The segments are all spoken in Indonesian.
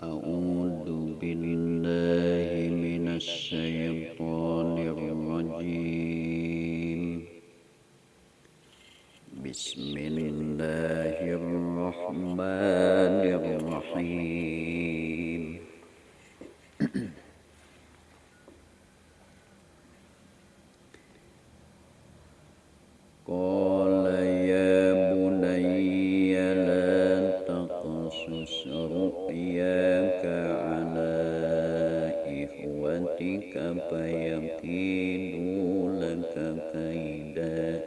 A'udzu billahi minasy syaithanir rajim. Bismillahirrahmanirrahim. Qala ya bunayya la taqsus ru'yaka ala ikhwatika fayakidu laka kaida.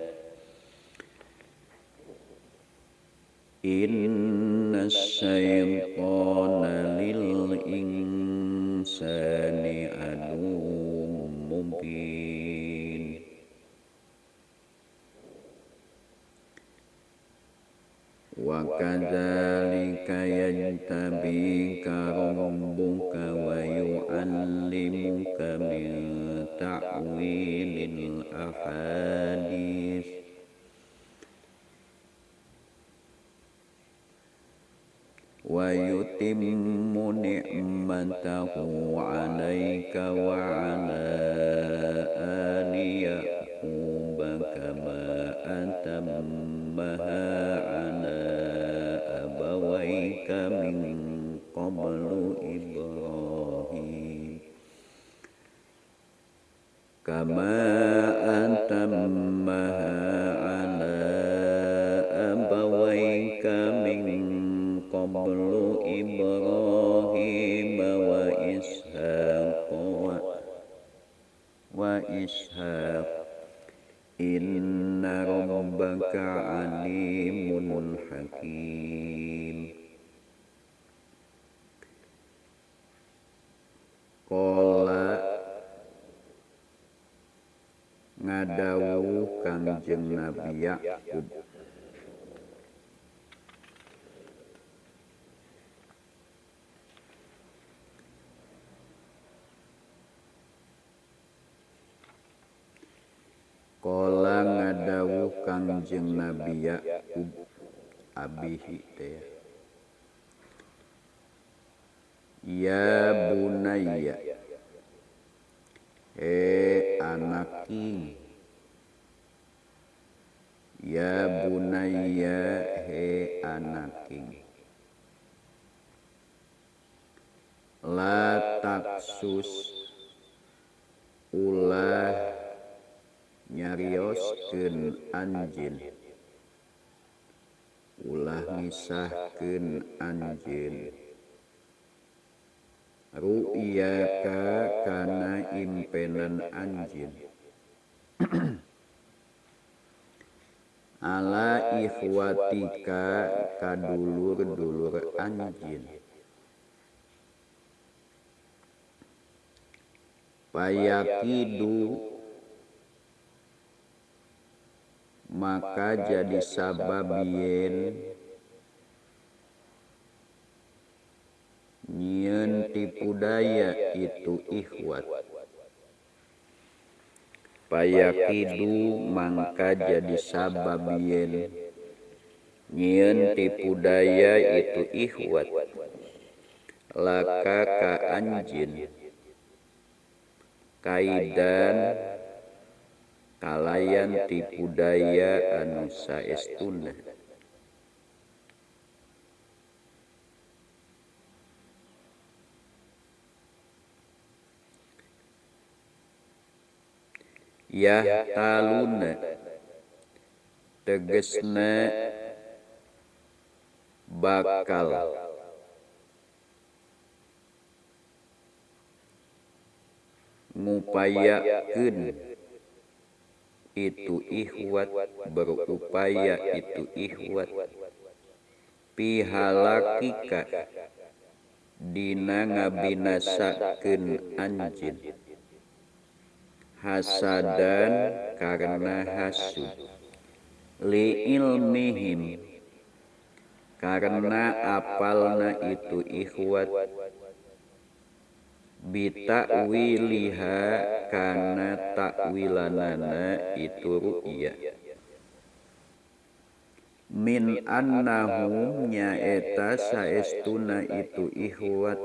Inna syaitana lil insani aduwwum mubin. Wa kadzalika yajtabika rabbuka wa yu'allimuka min ta'wilil ahadits wa yutimmu ni'matahu 'alaika wa 'ala ali Yaqub kama atammaha 'ala abawayka min qablu Ibrahim kama atammaha 'ala abawayka min qablu Ibrahim wa Ishaq inna rabbaka alimun hakim. Qala ngadawu Kangjeng Nabi Yakub, Qala ngadawu Kangjeng Nabi Yakub abihi teh, ya bunayya, anaki, ya bunayya, anaki, la taksus ulah nyarioskeun anjeun, ulah ngisahkeun anjeun, ru'yaka kana impenan anjeun, ala ikhwatika kadulur-dulur anjeun, payakidu maka jadi sababieun nyieun tipu daya itu ikhwat. Payakidu maka jadi sababieun nyieun tipu daya itu ikhwat laka ka anjeun kaidan kalayan tipu daya anu saestuna. Yahtaluna tegesna bakal ngupayakeun itu ikhwat, berupaya itu ikhwat, pihalakika dina ngabinasakeun anjeun, hasadan karena hasud, li ilmihim karena apalna itu ikhwat, bitakwiliha kana takwilanana itu ru'ya, min annahum nyaeta saestuna itu ikhwat,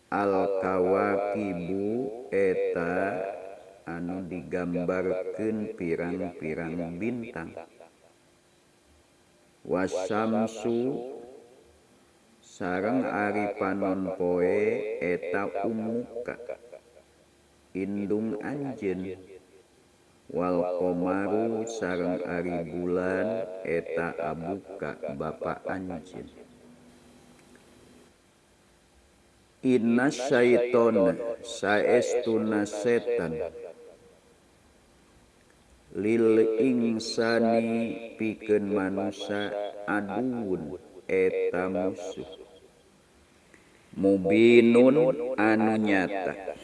al kawakibu eta anu digambarkeun pirang-pirang bintang, wasamsu sareng ari panon poe eta umuka indung anjeun, wal qomaru sareng ari bulan eta abuka bapa anjeun. Inna syaiton saestuna setan, lil insani pikeun manusia aduun eta musuh, mubinun anu nyata,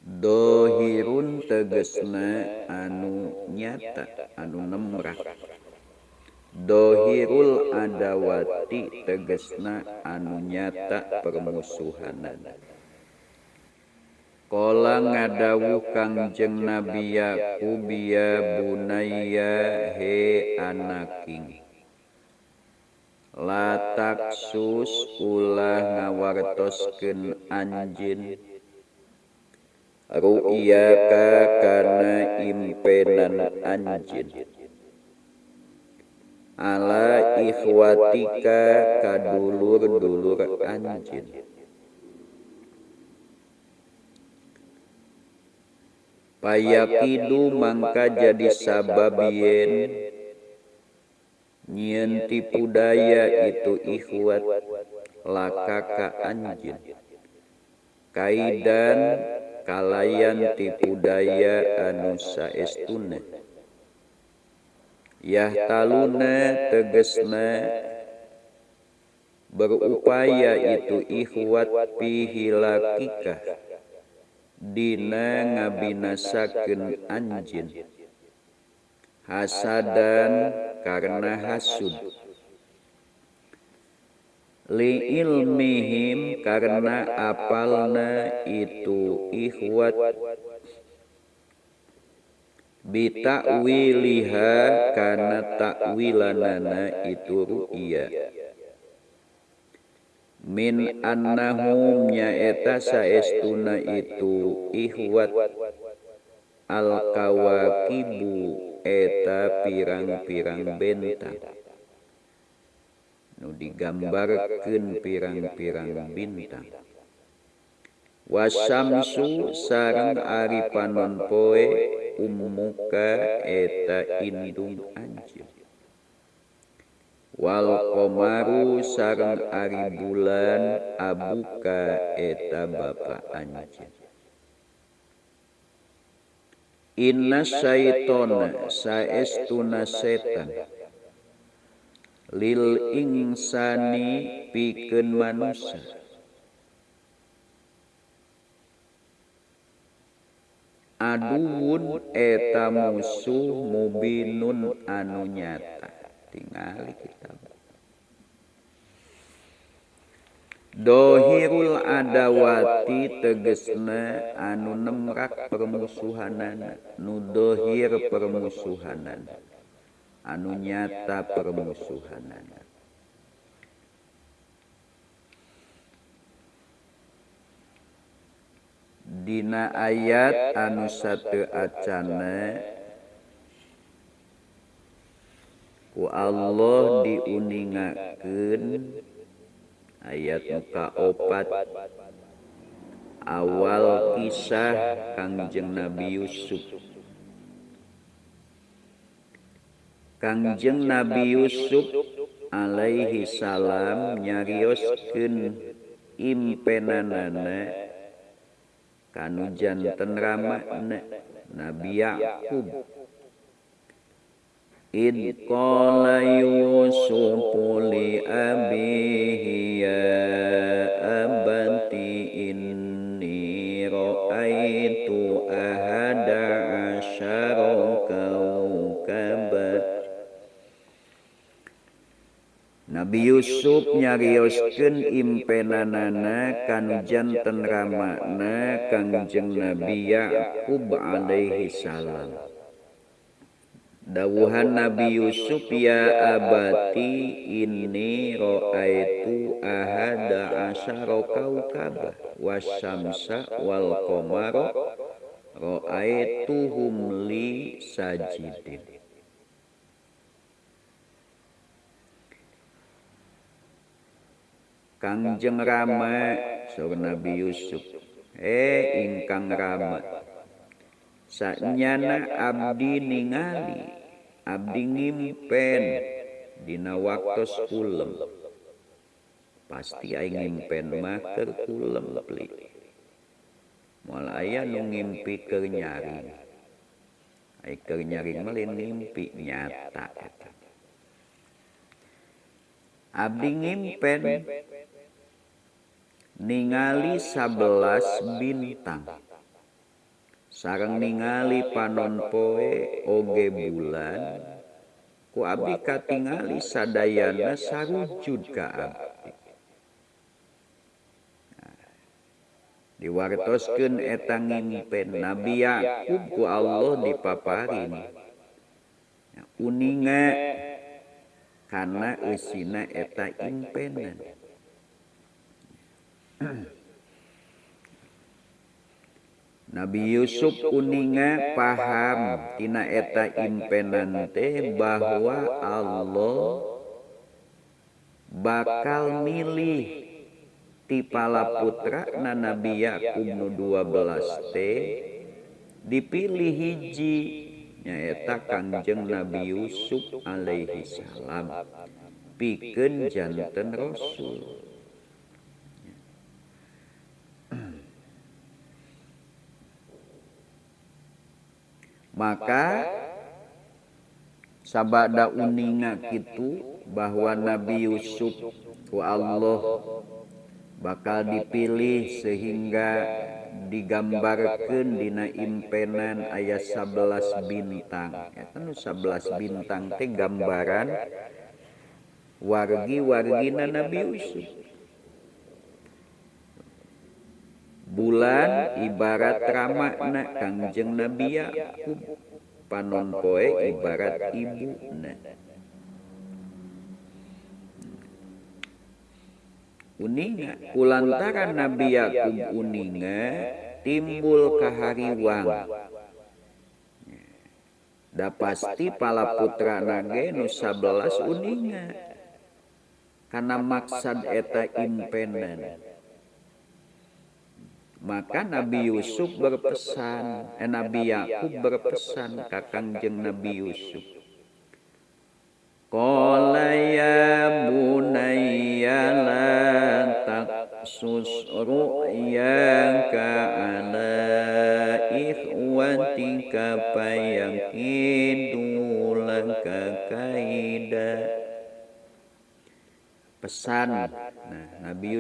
dohirun tegesna anu nyata anu nemrah, dohirul adawati tegesna anu nyata permusuhanan. Qala ngadawu Kangjeng Nabi Yakub ya bunayya he anaking, la taksus ulah ngawartoskeun anjeun, ru'yaka kana impenan anjeun, ala ikhwatika kadulur-dulur anjeun. Payakidu mangka jadi sababieun nyieun tipu daya itu ikhwat laka ka anjeun, kaidan kalayan tipu daya anu saestuna, yahtaluna tegesna berupaya itu ikhwat pihilakika dina ngabinasakeun anjeun, hasadan karena hasud, li ilmihim karena apalna itu ikhwat, bitakwiliha karena takwilanana itu ru'ya, min annahum nyaeta saestuna itu ikhwat, al kawakibu eta pirang-pirang bentang, nu digambarkeun pirang-pirang bintang, wasamsu sareng ari panon poe umuka eta indung anjeun, wal qomaru sareng ari bulan abuka eta bapa anjeun. Inna syaitona saestuna setan, lil insani pikeun manusia, aduun eta musuh mubinun anu nyata. Tingali kitab. Dohirul adawati tegesna anu nemrak permusuhanan, nu dohir permusuhanan, anu nyata permusuhanan. Dina ayat anu sateu acana ku Allah diuningakeun ayat muka 4 awal kisah Kangjeng Nabi Yusuf. Kangjeng Nabi Yusuf alaihi salam nyarioskeun impenanana kanu janten ramana Nabi Yakub. Id qala Yusufu li abihi ya abati inni ra'aitu ahada asyara kawkaba Nabi Yusuf nyarioskeun impenanana kanu janten ramana Kangjeng Nabi Yakub alaihi salam. Dawuhan Nabi Yusuf, ya abati inni ra'aitu ahada asyara kaukaba wasyamsa wal qamara ra'aituhum li sajidin. Kangjeng Rama saur Nabi Yusuf, ingkang Rama, sanyana abdi ningali, abdi ngimpen dina waktos kulem. Pasti aing ngimpen mah keur kulem pli. Moal aya nu ngimpi keur nyaring. Ai keur nyaring mah lain ngimpi nyata eta. Abdi ngimpen ningali 11 bintang. Sareng ningali panon poe oge bulan, ku abdi katingali sadayana sarujud ka abdi. Diwartoskeun eta ngimpen Nabi Yakub ku Allah dipaparin uninga kana eusina eta impenan. Nabi Yusuf uninga paham tina eta impenan teh bahwa Allah bakal milih ti palaputra na Nabi Yakub nu 12 teh dipilih hiji nyaeta Kangjeng Nabi Yusuf alaihi salam pikeun janten rasul. Maka sabada uninga kitu bahwa Nabi Yusuf ku Allah bakal dipilih sehingga digambarkeun dina impenan aya 11 bintang. Eta nu 11 bintang teh gambaran wargi-wargina Nabi Yusuf. Bulan ibarat ramana Kangjeng Nabi Yakub, panon poe ibarat ibuna. Uninga kulantaran Nabi Yakub uninga timbul kahariwang. Da pasti palaputra nage nu 11 uninga. Kana maksad eta impenan. Maka Nabi Yusuf berpesan, Nabi Yakub berpesan ka Kangjeng Nabi Yusuf. Qala ya bunayya la taqsus ru'yaka ala ikhwatika fayakidu laka kaida. Pesan. Nah, Nabi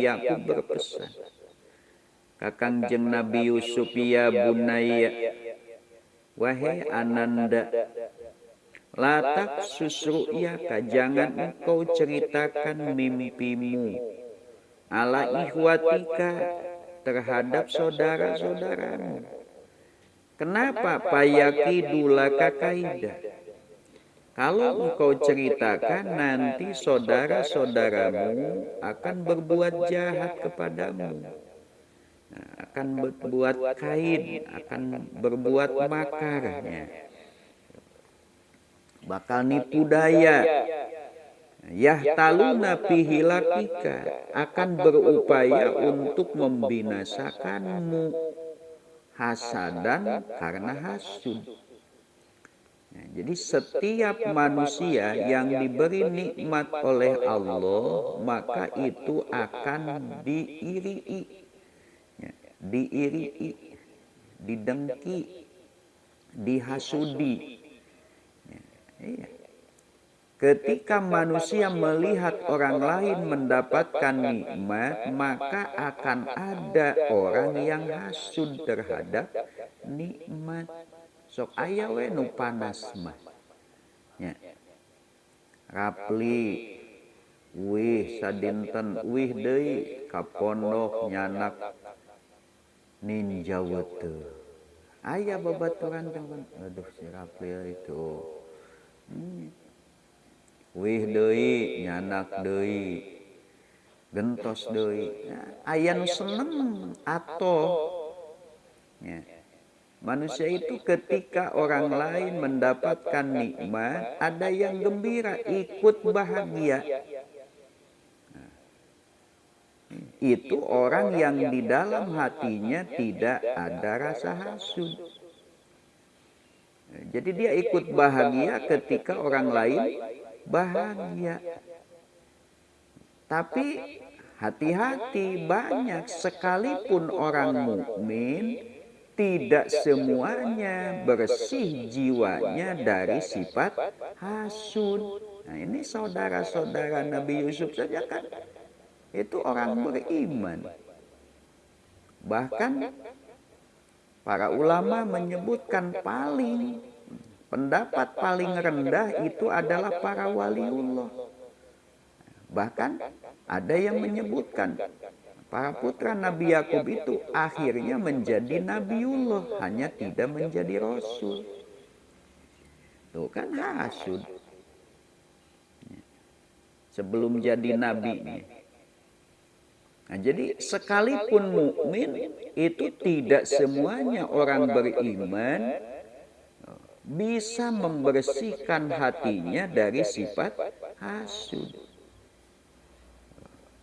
Yakub berpesan ka Kangjeng Nabi Yusuf, ya bunayya, wahai ananda, la taqsus ru'yaka, jangan engkau ceritakan mimpimu, ala ikhwatika, terhadap saudara-saudaramu. Kenapa? Fayakidu laka kaida. Kalau engkau ceritakan, nanti saudara-saudaramu akan berbuat jahat kepadamu. Akan berbuat kaid, akan berbuat makarnya. Bakal nipu daya. Yahtaluna fihi lakika, akan berupaya untuk membinasakanmu. Hasadan karena hasud. Jadi setiap manusia yang diberi nikmat oleh Allah, maka itu akan diirii, didengki, dihasudi. Ketika manusia melihat orang lain mendapatkan nikmat, maka akan ada orang yang hasud terhadap nikmat. Sok aya we nu panas mah. Rapli wih sadinten wih deui ka pondok nyanak ninja weteu. Aya babaturan teman. Aduh si Rapli itu. Wih deui nyanak deui. Gentos deui. Aya nu seneng atoh. Ya. Manusia itu ketika orang lain mendapatkan nikmat, ada yang gembira, ikut bahagia. Itu orang yang di dalam hatinya tidak ada rasa hasud. Jadi dia ikut bahagia ketika orang lain bahagia. Tapi hati-hati, banyak sekalipun orang mukmin tidak semuanya bersih jiwanya dari sifat hasud. Nah, ini saudara-saudara Nabi Yusuf saja kan itu orang beriman. Bahkan para ulama menyebutkan pendapat paling rendah itu adalah para waliullah. Bahkan ada yang menyebutkan para putra Nabi Yakub itu akhirnya menjadi Nabiullah, hanya tidak menjadi Rasul. Tuh kan hasud. Sebelum jadi nabinya. Nah, jadi sekalipun mukmin itu tidak semuanya orang beriman bisa membersihkan hatinya dari sifat hasud.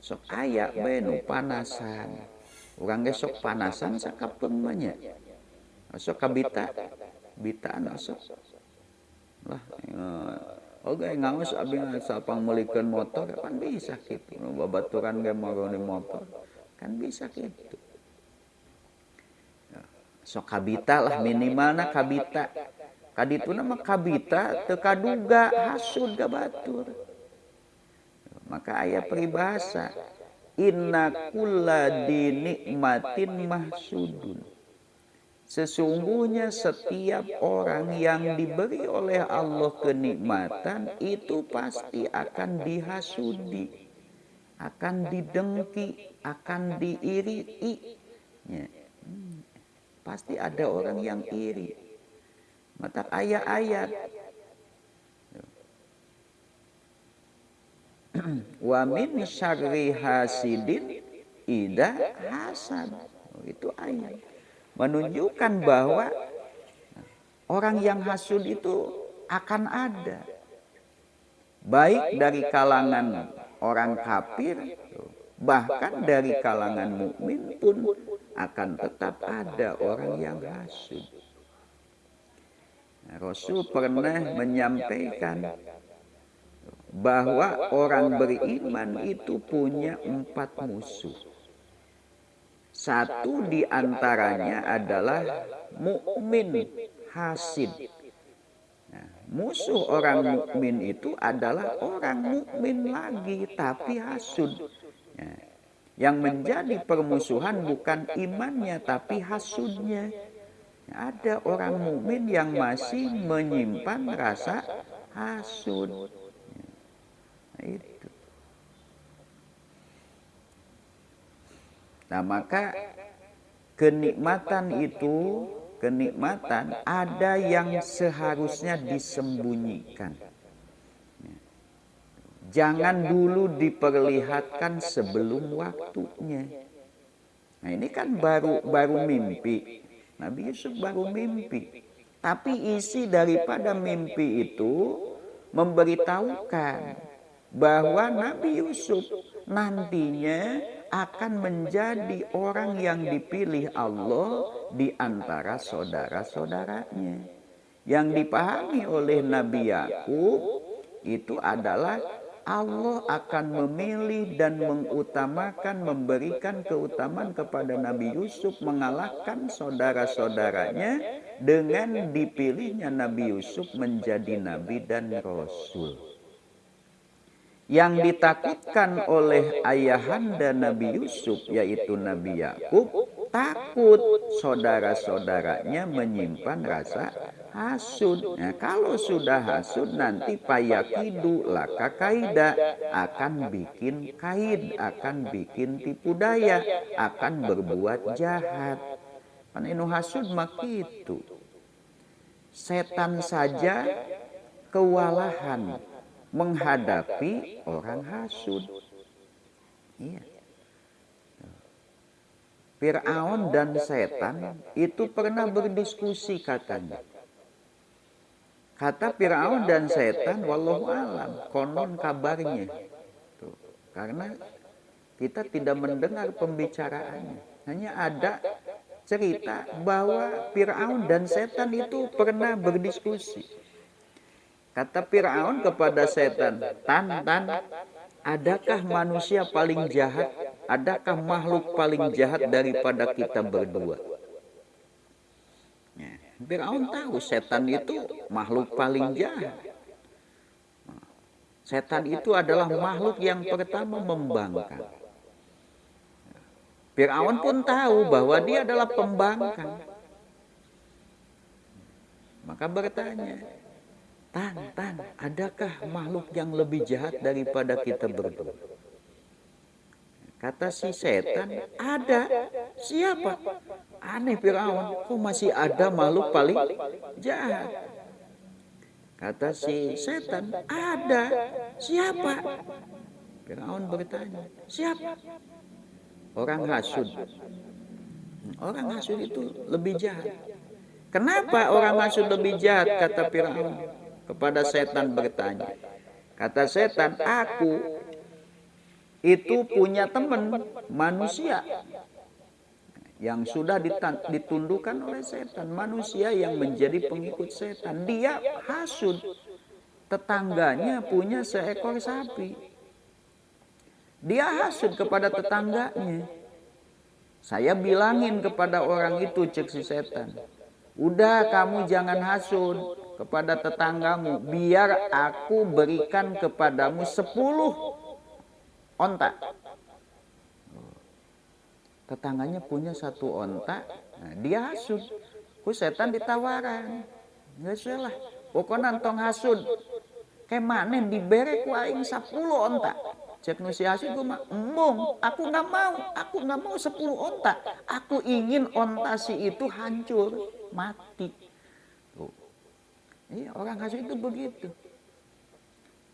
Sok aya bae nu panasan. Urang ge sok panasan sakapeung mah nya. Sok kabita, bitaan sok. Lah oge ngaos abi sapang meulikeun motor kan bisa kitu. Babaturan ge maroni motor kan bisa kitu. Sok kabita lah minimalna kabita. Kadituna mah kabita teu kaduga hasud ka batur. Maka ayat peribahasa, inna kulla dinikmatin mahsudun. Sesungguhnya setiap orang yang diberi oleh Allah kenikmatan itu pasti akan dihasudi, akan didengki, akan diiri. Ya. Pasti ada orang yang iri. Mata ayat-ayat wa min syarri hasidin idza hasad. Itu ayat menunjukkan bahwa orang yang hasud itu akan ada, baik dari kalangan orang kafir, bahkan dari kalangan mukmin pun akan tetap ada orang yang hasud. Rasul pernah menyampaikan bahwa orang beriman itu punya 4 musuh. Satu di antaranya adalah mukmin hasid. Nah, musuh orang mukmin itu adalah orang mukmin lagi tapi hasud. Nah, yang menjadi permusuhan bukan imannya tapi hasudnya. Ada orang mukmin yang masih menyimpan rasa hasud. Itu. Nah, maka kenikmatan ada yang seharusnya disembunyikan. Jangan dulu diperlihatkan sebelum waktunya. Nah, ini kan baru mimpi. Nabi Yusuf baru mimpi. Tapi isi daripada mimpi itu memberitahukan bahwa Nabi Yusuf nantinya akan menjadi orang yang dipilih Allah di antara saudara-saudaranya. Yang dipahami oleh Nabi Yakub itu adalah Allah akan memilih dan mengutamakan, memberikan keutamaan kepada Nabi Yusuf mengalahkan saudara-saudaranya dengan dipilihnya Nabi Yusuf menjadi nabi dan rasul. Yang ditakutkan oleh ayahanda Nabi Yusuf yaitu Nabi Yakub, takut saudara-saudaranya menyimpan rasa hasud. Nah, kalau sudah hasud nanti payakidu laka kaida, akan bikin kaid, akan bikin tipu daya, akan berbuat jahat. Kan inu hasud mah kitu. Setan saja kewalahan menghadapi orang hasud. Iya. Fir'aun dan setan itu pernah berdiskusi katanya. Kata Fir'aun dan setan, wallahu alam, konon kabarnya. Tuh. Karena kita tidak mendengar pembicaraannya. Hanya ada cerita bahwa Fir'aun dan setan itu pernah berdiskusi. Kata Fir'aun kepada setan, Tan, adakah manusia paling jahat? Adakah makhluk paling jahat daripada kita berdua? Ya, Fir'aun tahu setan itu makhluk paling jahat. Setan itu adalah makhluk yang pertama membangkang. Fir'aun pun tahu bahwa dia adalah pembangkang. Maka bertanya, Tan, adakah makhluk yang lebih jahat daripada kita berdua? Kata si setan, ada. Siapa? Aneh Fir'aun, kok masih ada makhluk paling jahat? Kata si setan, ada. Siapa? Fir'aun bertanya, siapa? Orang hasud. Orang hasud itu lebih jahat. Kenapa orang hasud lebih jahat? Kata Fir'aun. Kepada setan bertanya. Kata setan, aku itu punya teman manusia yang sudah ditundukkan oleh setan. Manusia yang menjadi pengikut setan. Dia hasud. Tetangganya punya seekor sapi. Dia hasud kepada tetangganya. Saya bilangin kepada orang itu, cek si setan. Udah, kamu jangan hasud kepada tetanggamu, biar aku berikan kepadamu 10 onta. Tetangganya punya 1 onta, nah, dia hasud. Ku setan ditawaran, nggak salah. Pokoknya tong hasud, kemana diberi ku aing 10 onta. Cek nu si hasud, gue mah embung, aku nggak mau 10 onta. Aku ingin onta si itu hancur, mati. Iya, orang hasud itu begitu.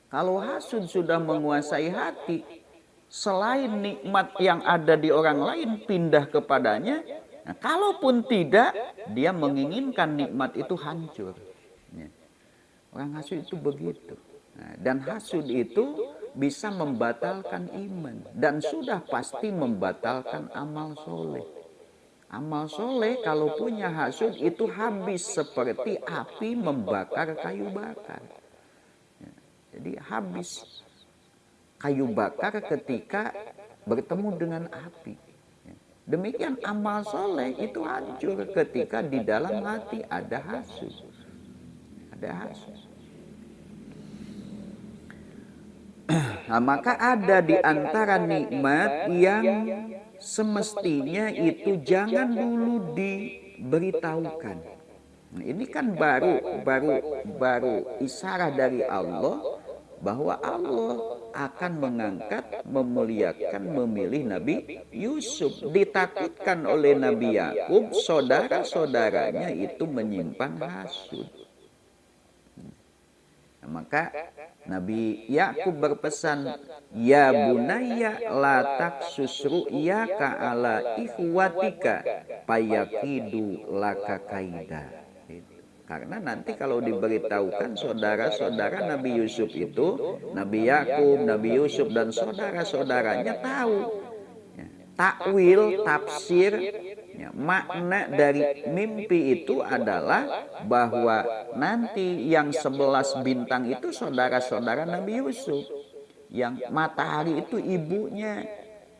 Kalau hasud sudah menguasai hati, selain nikmat yang ada di orang lain pindah kepadanya, nah, kalaupun tidak, dia menginginkan nikmat itu hancur. Ya. Orang hasud itu begitu. Nah, dan hasud itu bisa membatalkan iman dan sudah pasti membatalkan amal soleh. Amal soleh kalau punya hasud itu habis seperti api membakar kayu bakar. Ya, jadi habis kayu bakar ketika bertemu dengan api. Ya, demikian amal soleh itu hancur ketika di dalam hati ada hasud. Ada hasud. Nah, maka ada di antara nikmat yang semestinya itu jangan dulu diberitahukan. Nah, ini kan baru isyarat dari Allah bahwa Allah akan mengangkat, memuliakan, memilih Nabi Yusuf. Ditakutkan oleh Nabi Yakub, saudara-saudaranya itu menyimpan hasud. Nah, maka Nabi Yakub berpesan, ya bunayya la taksus ru'yaka ala ikhwatika payakidu laka kaida. Karena nanti kalau diberitahukan saudara-saudara Nabi Yusuf itu, Nabi Yakub, Nabi Yusuf dan saudara-saudaranya tahu takwil, tafsir, ya, makna dari mimpi itu adalah bahwa nanti yang 11 bintang itu saudara-saudara Nabi Yusuf, yang matahari itu ibunya,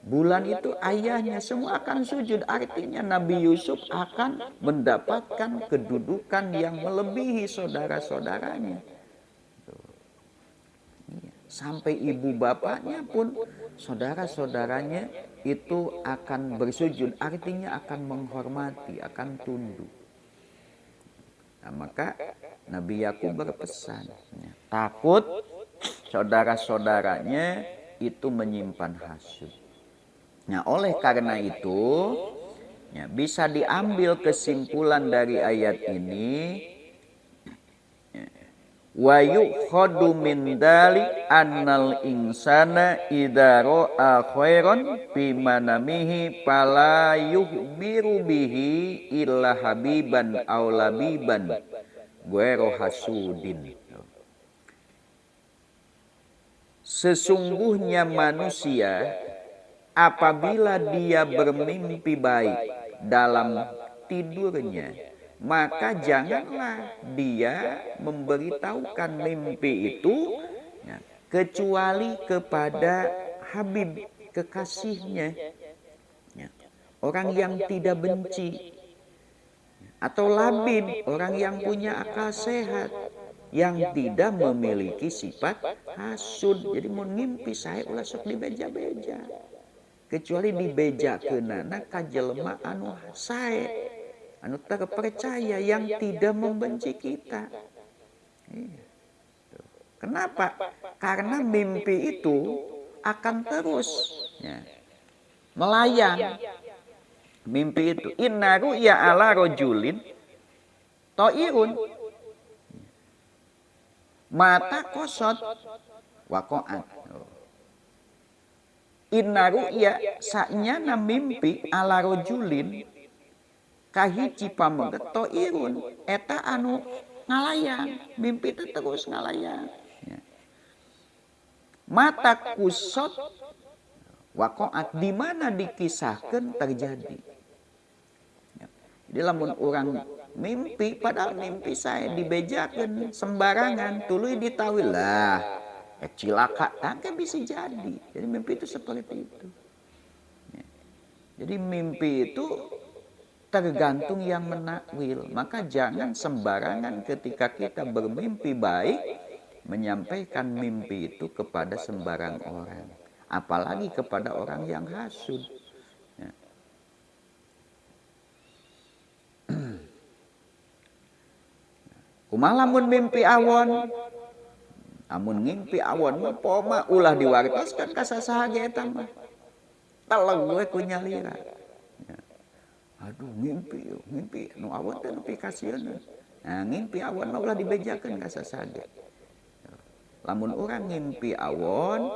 bulan itu ayahnya, semua akan sujud. Artinya Nabi Yusuf akan mendapatkan kedudukan yang melebihi saudara-saudaranya. Sampai ibu bapaknya pun, saudara-saudaranya itu akan bersujud, artinya akan menghormati, akan tunduk. Nah, maka Nabi Yakub berpesan, takut saudara-saudaranya itu menyimpan hasud. Nah, oleh karena itu, bisa diambil kesimpulan dari ayat ini, wa yukhadu min dalik annal insana idza ra'a khairan fi manamihi fala yuhbiru bihi illa habiban aw labiban ghairu hasudin. Sesungguhnya manusia apabila dia bermimpi baik dalam tidurnya, maka janganlah dia memberitahukan mimpi itu kecuali kepada Habib, kekasihnya, orang yang tidak benci, atau labib, orang yang punya akal sehat, yang tidak memiliki sifat hasud. Jadi mau ngimpi saya ulah sok dibeja-beja, kecuali dibejakeunana ka jelema anu sae, anu terpercaya, yang tidak membenci kita. Kenapa? Karena mimpi itu akan terus melayang. Mimpi itu inna ru'ya ala rojulin to'irun mata kosot wako'at. Inna ru'ya sa'nyana mimpi ala rojulin kahiji pameget to'irun eta anu ngalayang. Mimpi itu terus ngalayang. Mata kusot wako'at, di mana dikisahkan terjadi. Jadi lamun orang mimpi, padahal mimpi saya dibejakan sembarangan, tuluy ditawi lah cilaka, kan bisa jadi. Jadi mimpi itu seperti itu. Jadi mimpi itu tergantung yang menakwil. Maka jangan sembarangan ketika kita bermimpi baik menyampaikan mimpi itu kepada sembarang orang, apalagi kepada orang yang hasud. Kumaha lamun mimpi awon? Amun ngimpi awon mah poma ulah diwartoskeun ka sasaha ge eta mah. Taleg we ku nyalira. Aduh ngimpi nu awon teh nepi ka sieun. Nah, ngimpi awon mah ulah dibejakeun ka sasaha ge. Lamun urang ngimpi awon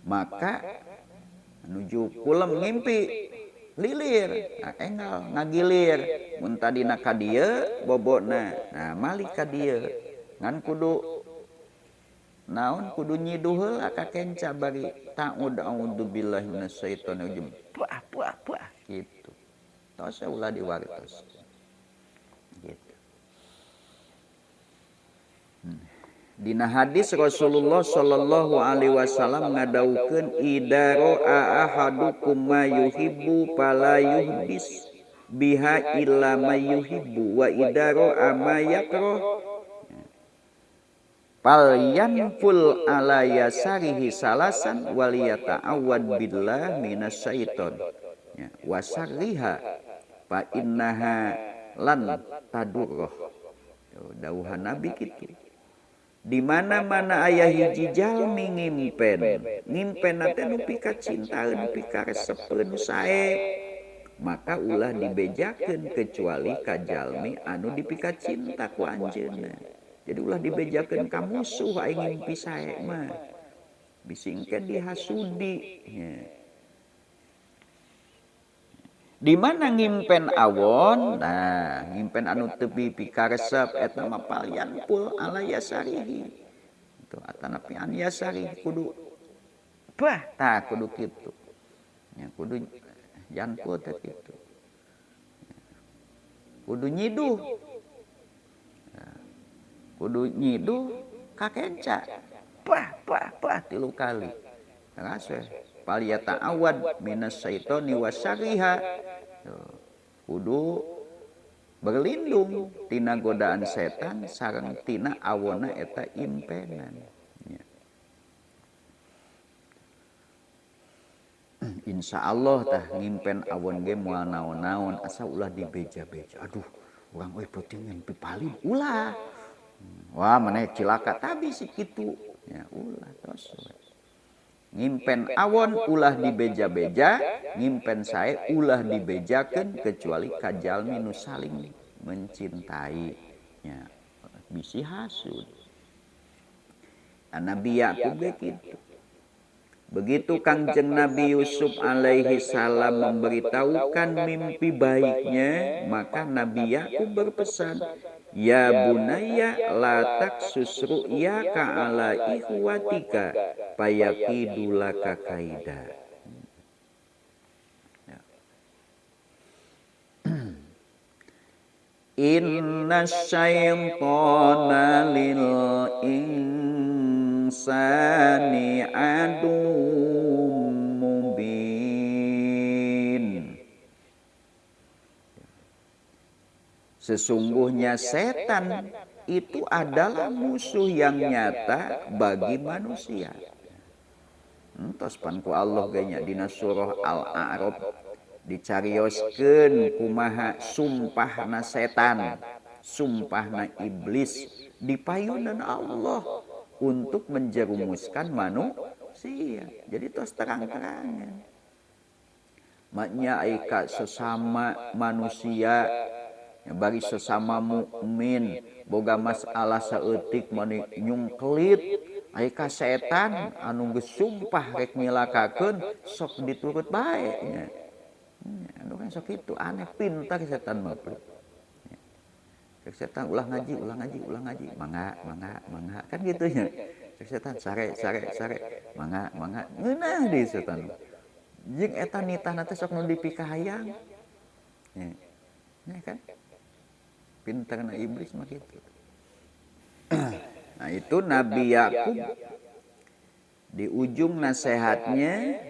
maka nuju kulem ngimpi lilir, enggal ngagilir, mun tadina ka dieu bobona, nah malik ka dieu, ngan kudu naon, kudu nyiduh heula ka kenca bari ta'ud a'udzubillahi minasyaitonir rajim, puah gitu. Tos ulah diwartos gitu. Dina hadis Rasulullah sallallahu alaihi wasallam ngadaukeun idaro ahadukum ma yuhibbu fala yuhdis biha illa ma yuhibbu wa idaro ama yakrah fal yanful ala yasarihi salasan wal yata'awwad billah minasyaiton wa sarriha fa innaha lan tadurrah. Dawuhan Nabi kitu. Di mana-mana aya hiji jalmi ngimpen teh nu pika cintaeun, pika resepeun sae, maka ulah dibejakeun kecuali ka jalmi anu dipika cinta ku anjeunna. Jadi ulah dibejakeun ka musuh aing ngimpi sae mah, bisingkeun dihasudi. Di mana ngimpen awon, nah ngimpen anu teu pika resep eta mah palyan pul ala yasarihi. Itu atanapi an yasarihi kudu kudu kitu. Ya kudu janpul teh kitu. Kudu nyiduh. Kudu nyiduh ka kenca. Tilu kali. Terasa fal yata'awwad minasyaitoni wa syarriha. Kudu berlindung tina godaan setan sareng tina awona eta impenan. Insya Allah tah ngimpen awon ge moal naon-naon asa ulah dibeja-beja. Aduh, urang euy penting mimpi palin ulah. Wah, maneh cilaka tapi si kitu. Ya ulah tos. Ngimpen awon ulah dibeja-beja, ngimpen sae ulah dibejakeun kecuali ka jalmi nu saling mencintai. Ya, bisi hasud. Nabi Yakub ge kitu. Begitu Kangjeng Nabi Yusuf alaihi salam memberitahukan mimpi baiknya, maka Nabi Yakub berpesan, "Ya bunayya la taksus ru'yaka ala ikhwatika fayakidu laka kaida." Inna syaitana lil insani adum mubin. Sesungguhnya setan itu adalah musuh yang nyata bagi manusia. Entos pan ku Allah ganya dina surah Al-A'raf dicarioskeun kumaha sumpahna setan, sumpahna iblis dipayunan Allah untuk menjerumuskan manusia. Jadi tos terang-terangan. Maknya aika sesama manusia bari sesama mukmin boga masalah saeutik mani nyungkelit aika setan anu geus sumpah rek nyilakakeun sok diturut bae nya. Anu kan sok kitu aneh pintar setan mah. Setan ulah ngaji, mangga kan gitu nya. Setan sare, mangga, ngeunah di setan. Jeung eta nitahna teh sok nu dipikahayang. Ya kan? Pintarna iblis mah kitu. Nah, itu Nabi Yakub di ujung nasihatnya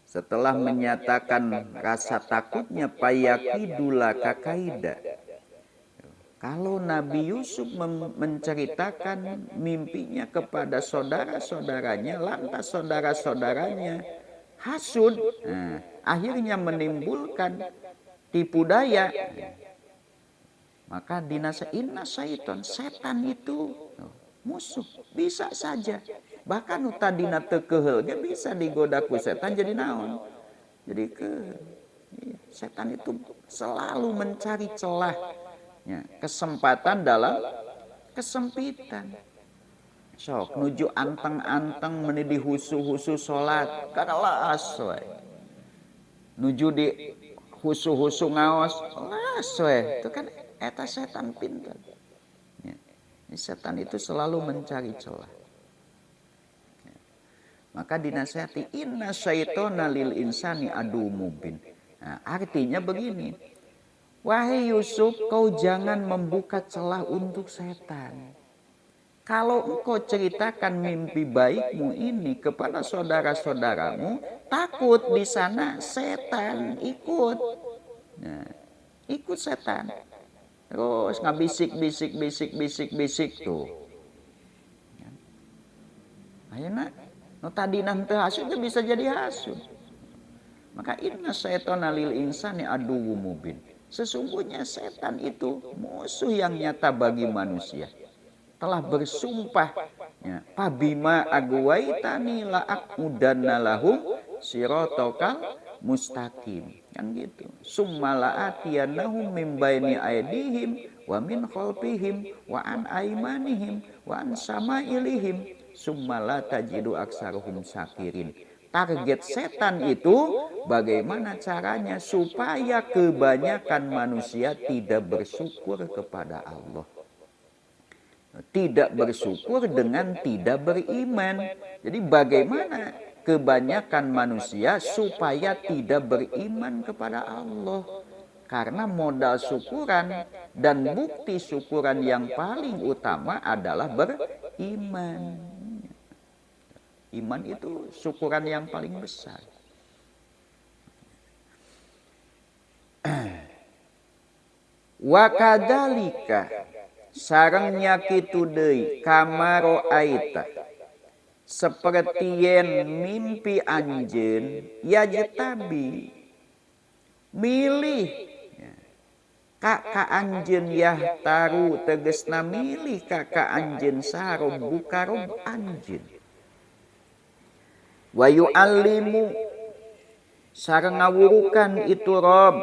setelah menyatakan rasa takutnya payakidula kakaida. Kalau Nabi Yusuf menceritakan mimpinya kepada saudara-saudaranya, lantas saudara-saudaranya hasud, akhirnya menimbulkan tipu daya. Maka dinasa inna syaiton, setan itu musuh, bisa saja. Bahkan utadina teu keheul ge bisa digoda ku setan jadi naon? Jadi setan itu selalu mencari celah, kesempatan dalam kesempitan. Sok nuju anteng-anteng meuni di husu-husu salat, karalas we. Nuju di husu-husu ngaos, las we. Itu kan eta setan pintar. Setan itu selalu mencari celah. Maka dinasihati inna syaitona lil insani adu mubin. Nah, artinya begini. Wahai Yusuf, kau jangan membuka celah untuk setan. Kalau engkau ceritakan mimpi baikmu ini kepada saudara-saudaramu, takut di sana setan ikut. Nah, ikut setan. Terus ngabisik tuh. Ayeuna nu tadina teu hasud bisa jadi hasud. Maka inna syaitana lil insani aduwwum mubin. Sesungguhnya setan itu musuh yang nyata bagi manusia. Telah bersumpah, pabima agwaitani la aqudanna lahum siratal mustaqim. Kan gitu. Summa la'atiyannahum min baini aydihim wa min khalfihim wa an aymanihim wa an samailihim summa la tajidu aksaruhum syakirin. Target setan itu bagaimana caranya supaya kebanyakan manusia tidak bersyukur kepada Allah. Tidak bersyukur dengan tidak beriman. Jadi bagaimana kebanyakan manusia supaya tidak beriman kepada Allah? Karena modal syukuran dan bukti syukuran yang paling utama adalah beriman. Iman itu syukuran yang paling besar. Wa kadzalika sarengnya kitu deui kamaro aita seperti yen mimpi anjeun yajtabi milih ka anjeun yahtaru tegesna milih ka anjeun sarob buka rob anjeun wa yu'allimu sareng ngawurukan itu rob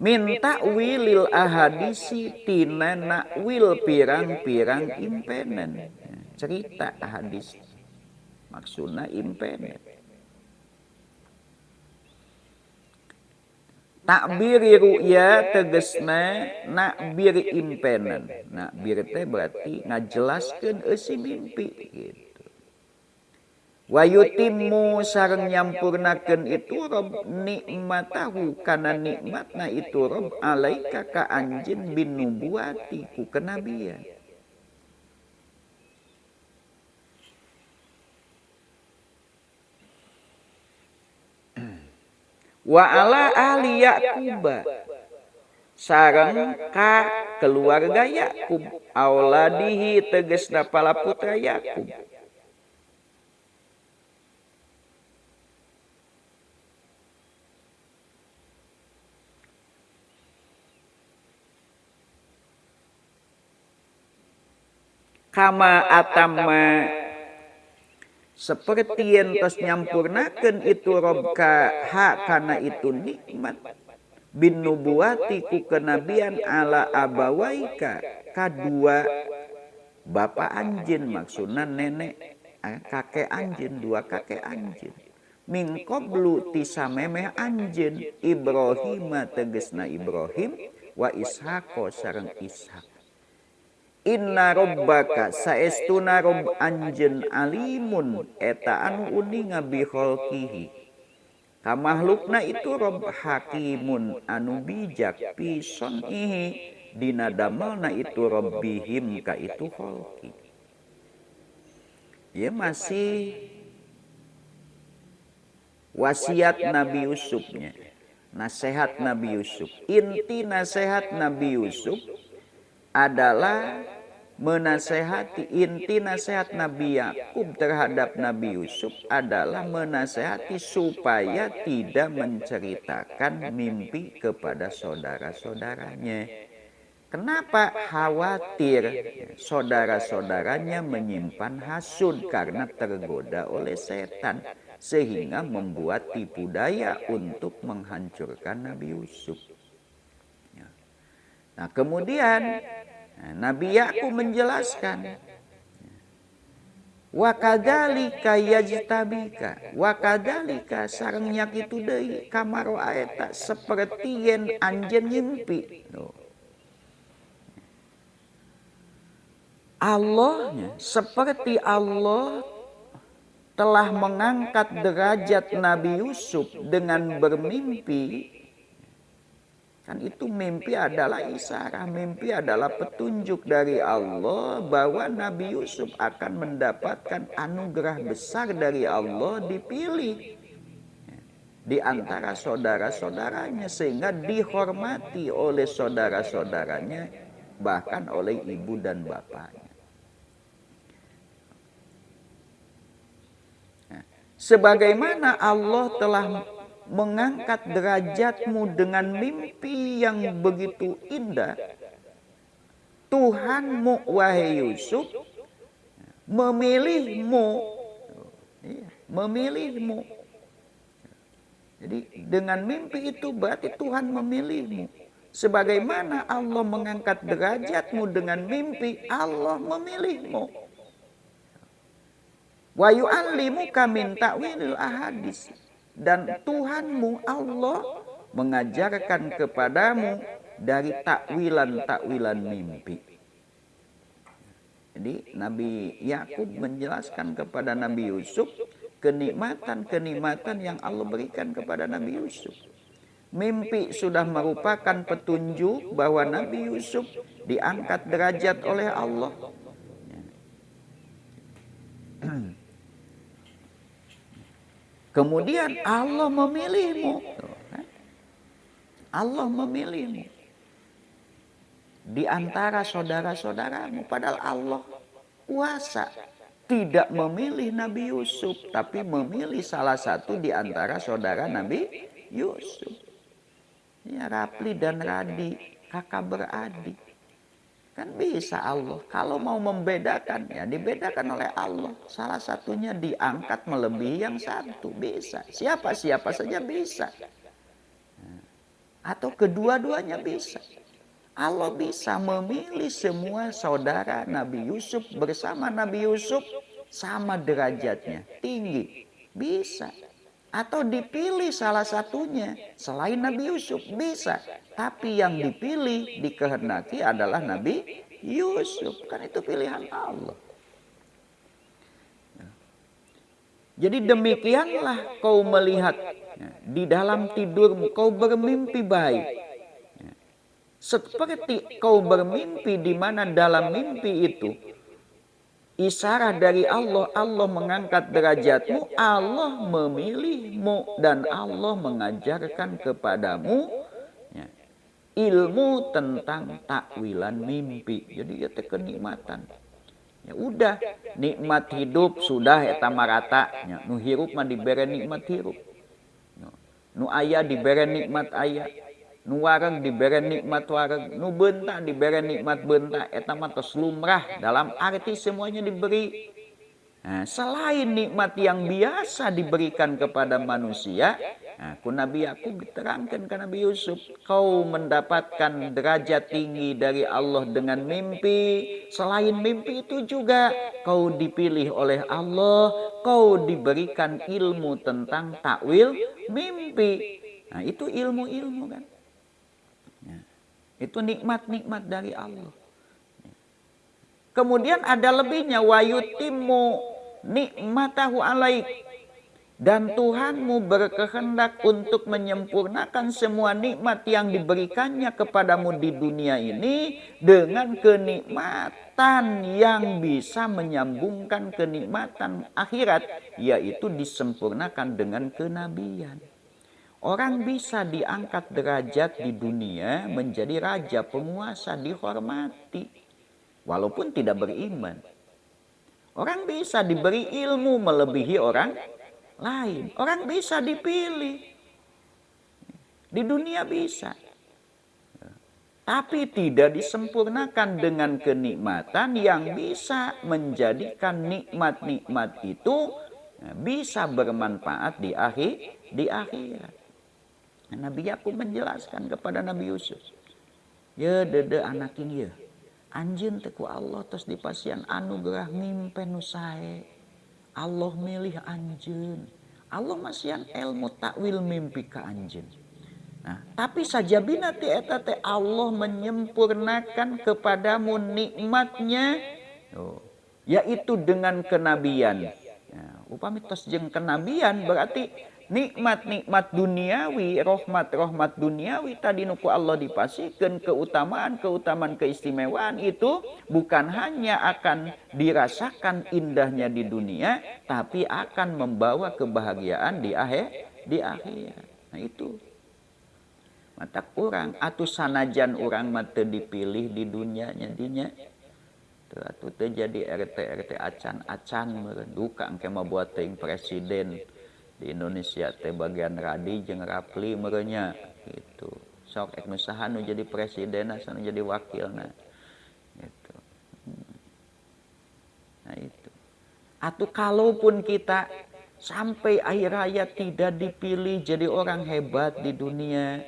minta wilil ahadisi tina nakwil pirang-pirang impenen cerita hadis maksudna impenen takbiri ru'ya tegesna nakbir impenan nakbir teh berarti ngajelaskeun eusi mimpi gitu. Wa yutimmu sareng nyampurnakeun itu rob nikmatahu kana nikmatna itu rob alaika ka anjeun bin nubuwati ku kenabian. Wa ala ahli Yaquba sareng ka keluarga Yakub auladihi tegesna pala putra Yakub. Kama atama seperti yen tos nyampurnakeun itu rob ka ha kana itu nikmat bin nubuwati ku kenabian ala abawaika kadua bapa anjeun maksudna nenek kakek anjeun dua kakek anjeun min qablu ti samemeh anjeun Ibrahim tegesna Ibrahim wa Ishaq sareng Ishaq. Inna rabbaka saestuna rob anjeun alimun eta anu uninga bi khalqihi ka makhlukna itu rob hakimun anu bijak pison ihi dina damelna itu rabbihim ka itu khalqi. Ya masih wasiat Nabi Yusufnya, nasihat Nabi Yusuf. Inti nasihat Nabi Yusuf adalah menasehati, inti nasihat Nabi Yakub terhadap Nabi Yusuf adalah menasehati supaya tidak menceritakan mimpi kepada saudara-saudaranya. Kenapa? Khawatir saudara-saudaranya menyimpan hasud karena tergoda oleh setan sehingga membuat tipu daya untuk menghancurkan Nabi Yusuf. Nah, kemudian Nabi Yakub menjelaskan wa kadzalika yajtabika wa kadzalika sareng nyakitu deui kamaro aeta seperti yen anjeun ngimpi. Allahnya seperti Allah telah mengangkat derajat Nabi Yusuf dengan bermimpi. Kan itu mimpi adalah isyarat, mimpi adalah petunjuk dari Allah bahwa Nabi Yusuf akan mendapatkan anugerah besar dari Allah, dipilih di antara saudara-saudaranya sehingga dihormati oleh saudara-saudaranya bahkan oleh ibu dan bapaknya. Sebagaimana Allah telah mengangkat derajatmu dengan mimpi yang begitu indah, Tuhanmu wahai Yusuf memilihmu, memilihmu. Jadi dengan mimpi itu berarti Tuhan memilihmu. Sebagaimana Allah mengangkat derajatmu dengan mimpi, Allah memilihmu. Wa yu'allimuka min ta'wilil ahadits. Dan Tuhanmu Allah mengajarkan kepadamu dari takwilan-takwilan mimpi. Jadi Nabi Yakub menjelaskan kepada Nabi Yusuf kenikmatan-kenikmatan yang Allah berikan kepada Nabi Yusuf. Mimpi sudah merupakan petunjuk bahwa Nabi Yusuf diangkat derajat oleh Allah. Kemudian Allah memilihmu. Allah memilihmu di antara saudara-saudaramu. Padahal Allah kuasa tidak memilih Nabi Yusuf, tapi memilih salah satu di antara saudara Nabi Yusuf. Ya, Rapli dan Radi, kakak beradik. Kan bisa Allah. Kalau mau membedakan, ya dibedakan oleh Allah. Salah satunya diangkat melebihi yang satu. Bisa. Siapa saja bisa. Atau kedua-duanya bisa. Allah bisa memilih semua saudara Nabi Yusuf bersama Nabi Yusuf sama derajatnya. Tinggi. Bisa. Atau dipilih salah satunya selain Nabi Yusuf, bisa. Tapi yang dipilih, dikehendaki adalah Nabi Yusuf. Kan itu pilihan Allah. Jadi demikianlah kau melihat di dalam tidurmu, kau bermimpi baik. Seperti kau bermimpi di mana dalam mimpi itu isyarat dari Allah, Allah mengangkat derajatmu, Allah memilihmu, dan Allah mengajarkan kepadamu ilmu tentang takwilan mimpi. Jadi ya kenikmatan. Ya udah, nikmat hidup sudah eta marata. Ya, nu hirup mah dibere nikmat hirup. Nu aya dibere nikmat aya. Nu wareg dibere nikmat wareg, nu beunta dibere nikmat beunta, eta mah tos lumrah, dalam arti semuanya diberi. Nah, selain nikmat yang biasa diberikan kepada manusia, nah, ku Nabi Yakub diterangkan ke Nabi Yusuf, kau mendapatkan derajat tinggi dari Allah dengan mimpi. Selain mimpi itu juga kau dipilih oleh Allah, kau diberikan ilmu tentang takwil mimpi. Nah, itu ilmu-ilmu kan. Itu nikmat-nikmat dari Allah. Kemudian ada lebihnya, wa yutimmu nikmatahu alaik. Dan Tuhanmu berkehendak untuk menyempurnakan semua nikmat yang diberikannya kepadamu di dunia ini dengan kenikmatan yang bisa menyambungkan kenikmatan akhirat, yaitu disempurnakan dengan kenabian. Orang bisa diangkat derajat di dunia menjadi raja, penguasa, dihormati. Walaupun tidak beriman. Orang bisa diberi ilmu melebihi orang lain. Orang bisa dipilih. Di dunia bisa. Tapi tidak disempurnakan dengan kenikmatan yang bisa menjadikan nikmat-nikmat itu bisa bermanfaat di akhirat. Nabi Yakub menjelaskan kepada Nabi Yusuf, ya dede anak ini ya, anjeun teh ku Allah tos dipasian anugerah mimpen nu sae. Allah milih anjeun. Allah masihan ilmu takwil mimpi ka anjeun. Nah, tapi sajabina ti eta teh Allah menyempurnakan kepadamu nikmatnya, yaitu dengan kenabian. Nah, upami tos jeung kenabian berarti nikmat-nikmat duniawi, rahmat-rahmat duniawi tadi nuku Allah dipasihkan, keutamaan keistimewaan itu bukan hanya akan dirasakan indahnya di dunia, tapi akan membawa kebahagiaan di akhirat. Nah itu. Mata kurang atuh sanajan urang mah teu dipilih di dunia nyadinya. Atuh teu jadi RT acan meureun duka engke mah buat teuing presiden. Di Indonesia teh bagian Radi jeung Rapli merenya gitu. Sok ek nu saha nu jadi presiden asa nu jadi wakilna. Gitu. Nah itu. Atuh kalaupun kita sampai akhir hayat tidak dipilih jadi orang hebat di dunia,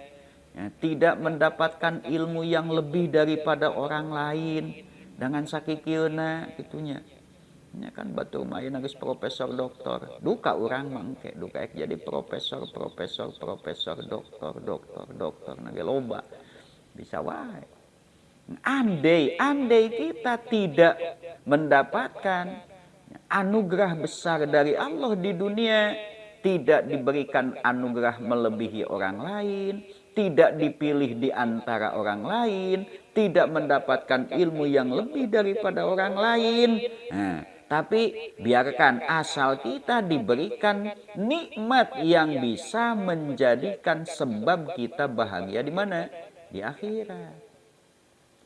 ya, tidak mendapatkan ilmu yang lebih daripada orang lain dengan sakikieuna gitunya. Ya kan batu main nangis profesor doktor, duka orang mangke duka ek jadi profesor doktor nage loba bisa wae. Andai kita tidak mendapatkan anugerah besar dari Allah di dunia, tidak diberikan anugerah melebihi orang lain, tidak dipilih di antara orang lain, tidak mendapatkan ilmu yang lebih daripada orang lain. Nah, Tapi biarkan asal kita diberikan nikmat yang bisa menjadikan sebab kita bahagia di mana? Di akhirat.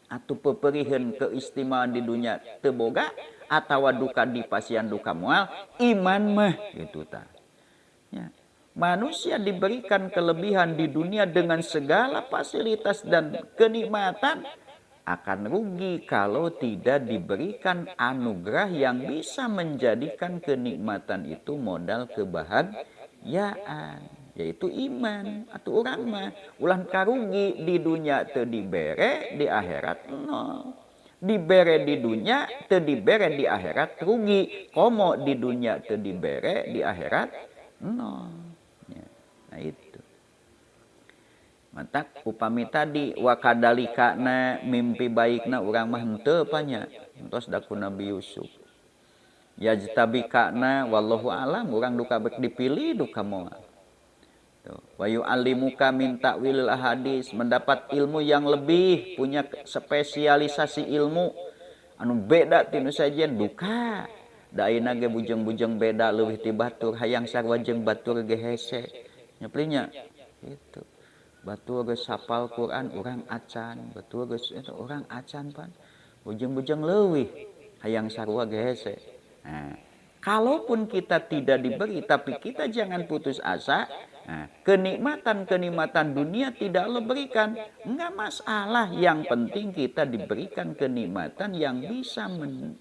Atau peperihan keistimewaan di dunia teboga atau duka di pasian duka mual iman mah gitu ta. Ya. Manusia diberikan kelebihan di dunia dengan segala fasilitas dan kenikmatan, akan rugi kalau tidak diberikan anugerah yang bisa menjadikan kenikmatan itu modal kebahagiaan, yaitu iman. Atau orang mah ulah karugi di dunia teu dibere, di akhirat nol. Dibere di dunia teu dibere di akhirat rugi. Komo di dunia teu dibere, di akhirat nol. Ya, nah itu. Mantak upami tadi wakadalikana mimpi baikna urang mah henteu panya entos daku Nabi Yusuf. Yajtabikana wallahu alam urang duka bek dipilih duka moal. Tuh, wa yu'allimuka min ta'wilil ahadis, mendapat ilmu yang lebih, punya spesialisasi ilmu anu beda tinu sajian duka. Da ayeuna ge bujeng-bujeng beda leuwih ti batur, hayang sarua jeung batur ge hese. Nyaplinya gitu. Batur geus hafal Quran urang acan, batur geus eta urang acan pan. Bujeng-bujeng leuwih hayang sarua ge hese. Nah, kalaupun kita tidak diberi tapi kita jangan putus asa. Nah, kenikmatan-kenikmatan dunia tidak Allah berikan, enggak masalah. Yang penting kita diberikan kenikmatan yang bisa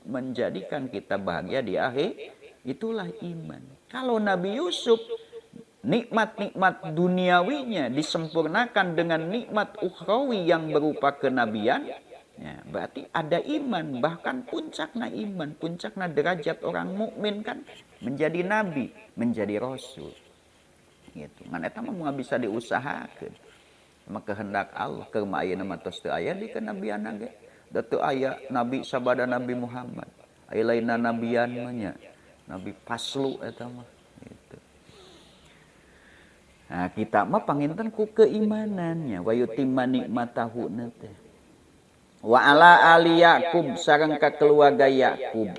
menjadikan kita bahagia di akhir. Itulah iman. Kalau Nabi Yusuf nikmat-nikmat duniawinya disempurnakan dengan nikmat ukhrawi yang berupa kenabian, ya, berarti ada iman. Bahkan puncakna iman, puncakna derajat orang mukmin kan menjadi nabi, menjadi rasul. Gitu. Ngan eta mah bisa diusahakeun. Maka kehendak Allah keur ayeuna mah tos teu aya di kenabian ge. Da teu aya nabi sabada Nabi Muhammad. Aya lainna nabian mah nya. Nabi paslu eta mah. Gitu. Nah, kita mah panginten ku keimanannya wa yutimma nikmatahu teh. Wa ala ali Yaqub sareng ka keluarga Yaqub.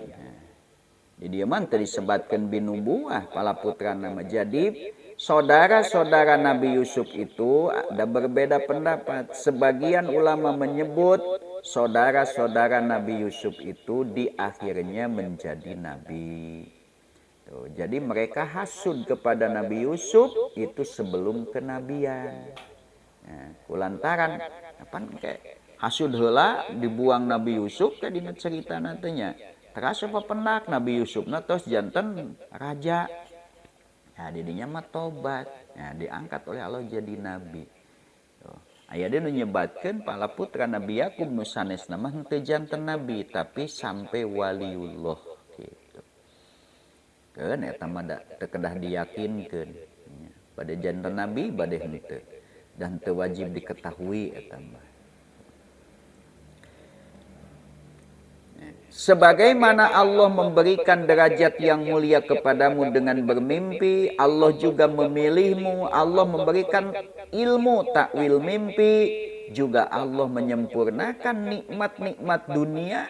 Jadi dia mah teu disebatkeun binubuah pala putra nama. Jadi saudara-saudara Nabi Yusuf itu ada berbeda pendapat. Sebagian ulama menyebut saudara-saudara Nabi Yusuf itu di akhirnya menjadi nabi. Tuh, jadi mereka hasud kepada Nabi Yusuf itu sebelum kenabian. Nah, kulantaran apa kayak hasud heula dibuang Nabi Yusuf ke dina cerita nantinya. Terasa pependak Nabi Yusuf tos janten raja. Nah, didinya mah tobat. Nah, diangkat oleh Allah jadi nabi. Aya dia nyebatkeun pala putra Nabi Yakub nu sanesna mah henteu janten nabi tapi sampai waliullah gitu. Keun eta mah teu kedah diyakinkeun. Bade janten nabi bade henteu. Dan teu wajib diketahui eta mah. Sebagaimana Allah memberikan derajat yang mulia kepadamu dengan bermimpi, Allah juga memilihmu, Allah memberikan ilmu takwil mimpi, juga Allah menyempurnakan nikmat-nikmat dunia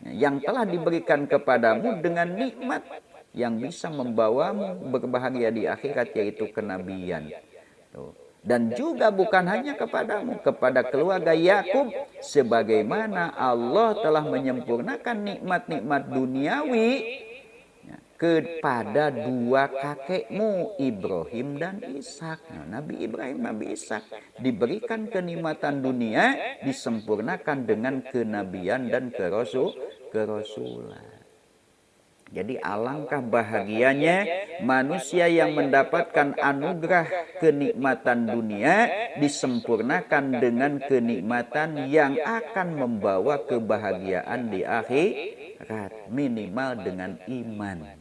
yang telah diberikan kepadamu dengan nikmat yang bisa membawamu berbahagia di akhirat, yaitu kenabian. Tuh. Dan juga bukan hanya kepadamu, kepada keluarga Yakub, sebagaimana Allah telah menyempurnakan nikmat-nikmat duniawi kepada dua kakekmu, Ibrahim dan Ishak. Nah, Nabi Ibrahim, Nabi Ishak diberikan kenikmatan dunia, disempurnakan dengan kenabian dan kerasulan. Jadi alangkah bahagianya manusia yang mendapatkan anugerah kenikmatan dunia disempurnakan dengan kenikmatan yang akan membawa kebahagiaan di akhirat, minimal dengan iman.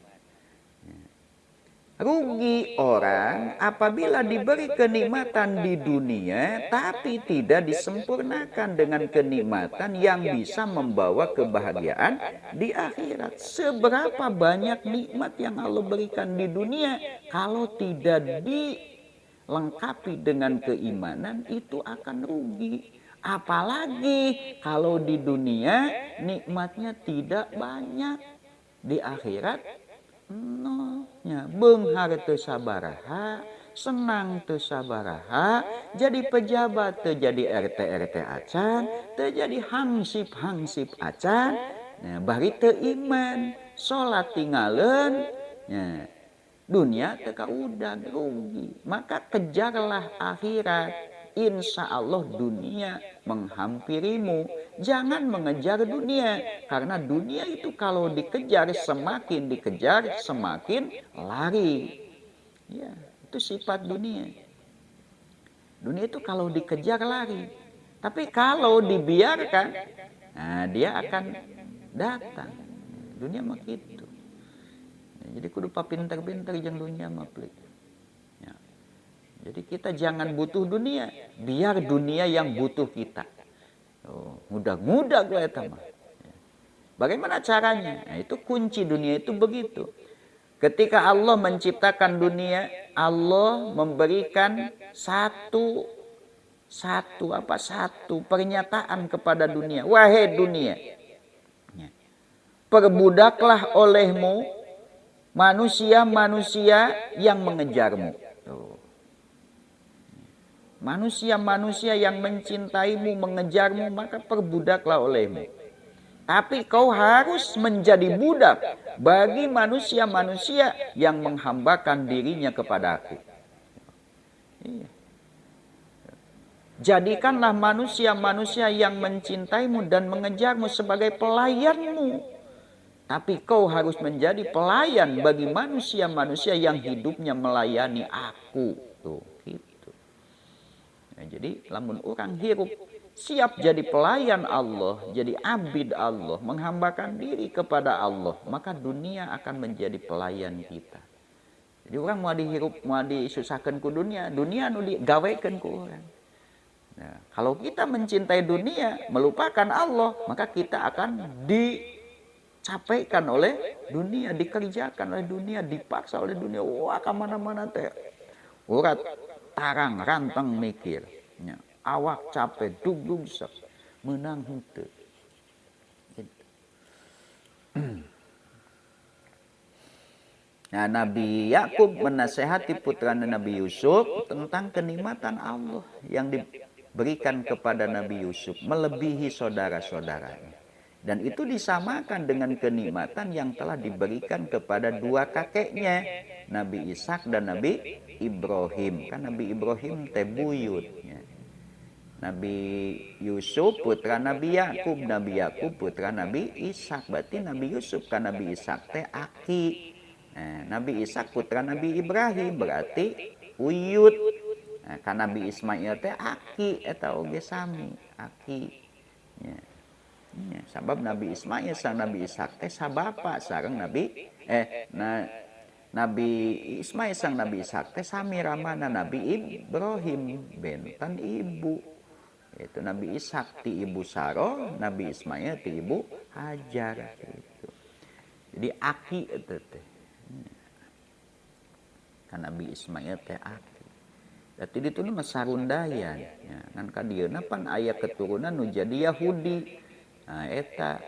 Rugi orang apabila diberi kenikmatan di dunia tapi tidak disempurnakan dengan kenikmatan yang bisa membawa kebahagiaan di akhirat. Seberapa banyak nikmat yang Allah berikan di dunia, kalau tidak dilengkapi dengan keimanan itu akan rugi. Apalagi kalau di dunia nikmatnya tidak banyak. Di akhirat no nya beunghar teu sabaraha, senang teu sabaraha, jadi pejabat teu jadi RT acan, teu jadi hansip acan, nah bari teu iman, salat tinggalin, nya dunia teu kaudag rugi. Maka kejarlah akhirat. Insya Allah dunia menghampirimu. Jangan mengejar dunia. Karena dunia itu kalau dikejar, semakin dikejar, semakin lari. Ya, itu sifat dunia. Dunia itu kalau dikejar lari. Tapi kalau dibiarkan, nah dia akan datang. Dunia mah gitu. Jadi kudu papinter-pinter jeung dunia mah plik. Ya. Jadi kita jangan butuh dunia, biar dunia yang butuh kita. Oh, mudah-mudah gue eta mah. Bagaimana caranya? Nah, itu kunci dunia itu begitu. Ketika Allah menciptakan dunia, Allah memberikan satu pernyataan kepada dunia. Wahai dunia, perbudaklah olehmu manusia-manusia yang mengejarmu. Manusia-manusia yang mencintaimu, mengejarmu, maka perbudaklah olehmu. Tapi kau harus menjadi budak bagi manusia-manusia yang menghambakan dirinya kepada aku. Jadikanlah manusia-manusia yang mencintaimu dan mengejarmu sebagai pelayanmu. Tapi kau harus menjadi pelayan bagi manusia-manusia yang hidupnya melayani aku. Tuh, gitu. Nah, jadi lamun orang hirup siap jadi pelayan Allah, jadi abid Allah, menghambakan diri kepada Allah, maka dunia akan menjadi pelayan kita. Jadi orang mau dihirup, mau disusahkan ku dunia, dunia nu digawekeun ku orang. Nah, kalau kita mencintai dunia, melupakan Allah, maka kita akan dicapaikan oleh dunia, dikerjakan oleh dunia, dipaksa oleh dunia. Wah, kemana-mana teh. Urat tarang rantang mikir. Ya. Awak capek, dug sok, menang henteu. Nah, Nabi Yakub menasehati putranya Nabi Yusuf tentang kenikmatan Allah yang diberikan kepada Nabi Yusuf melebihi saudara-saudaranya. Dan itu disamakan dengan kenikmatan yang telah diberikan kepada dua kakeknya, Nabi Ishak dan Nabi Ibrahim. Kan Nabi Ibrahim teh buyut. Nabi Yusuf putra Nabi Yakub, Nabi Yakub putra Nabi Ishak. Berarti Nabi Yusuf kan Nabi Ishak teh aki. Nah, Nabi Ishak putra Nabi Ibrahim berarti uyut. Nah, kan Nabi Ismail teh aki eta oge sami aki. Ya. Ya, sabab Nabi Ismail sang Nabi Ishak teh sabapa sareng Nabi Nabi Ismail sang Nabi Ishak teh sami ramana Nabi Ibrahim benten ibu. Itu Nabi Ishak ti ibu Saro, Nabi Ismail ti ibu Hajar gitu. Jadi aki itu teh. Kan Nabi Ismail teh aki. Berarti ditu mah sarundayan. Ya, kan ka dieuna pan aya keturunan nu jadi Yahudi. Nah, eta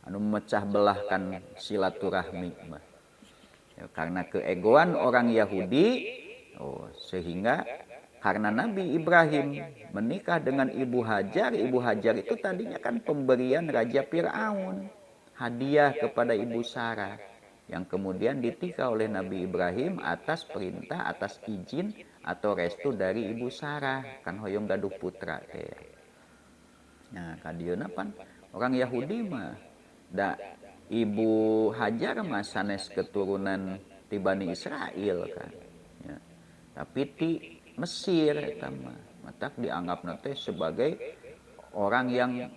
anu memecah belahkan silaturahmi mah. Ya, karena keegoan orang Yahudi, sehingga karena Nabi Ibrahim menikah dengan Ibu Hajar itu tadinya kan pemberian Raja Fir'aun, hadiah kepada Ibu Sarah, yang kemudian ditikah oleh Nabi Ibrahim atas perintah, atas izin atau restu dari Ibu Sarah, kan hoyong gaduh putra teh. Nah, kadieuna pan orang Yahudi mah da Ibu Hajar mah sanes keturunan ti Bani Israel kan. Ya. Tapi ti Mesir eta mah matak dianggapna teh sebagai orang yang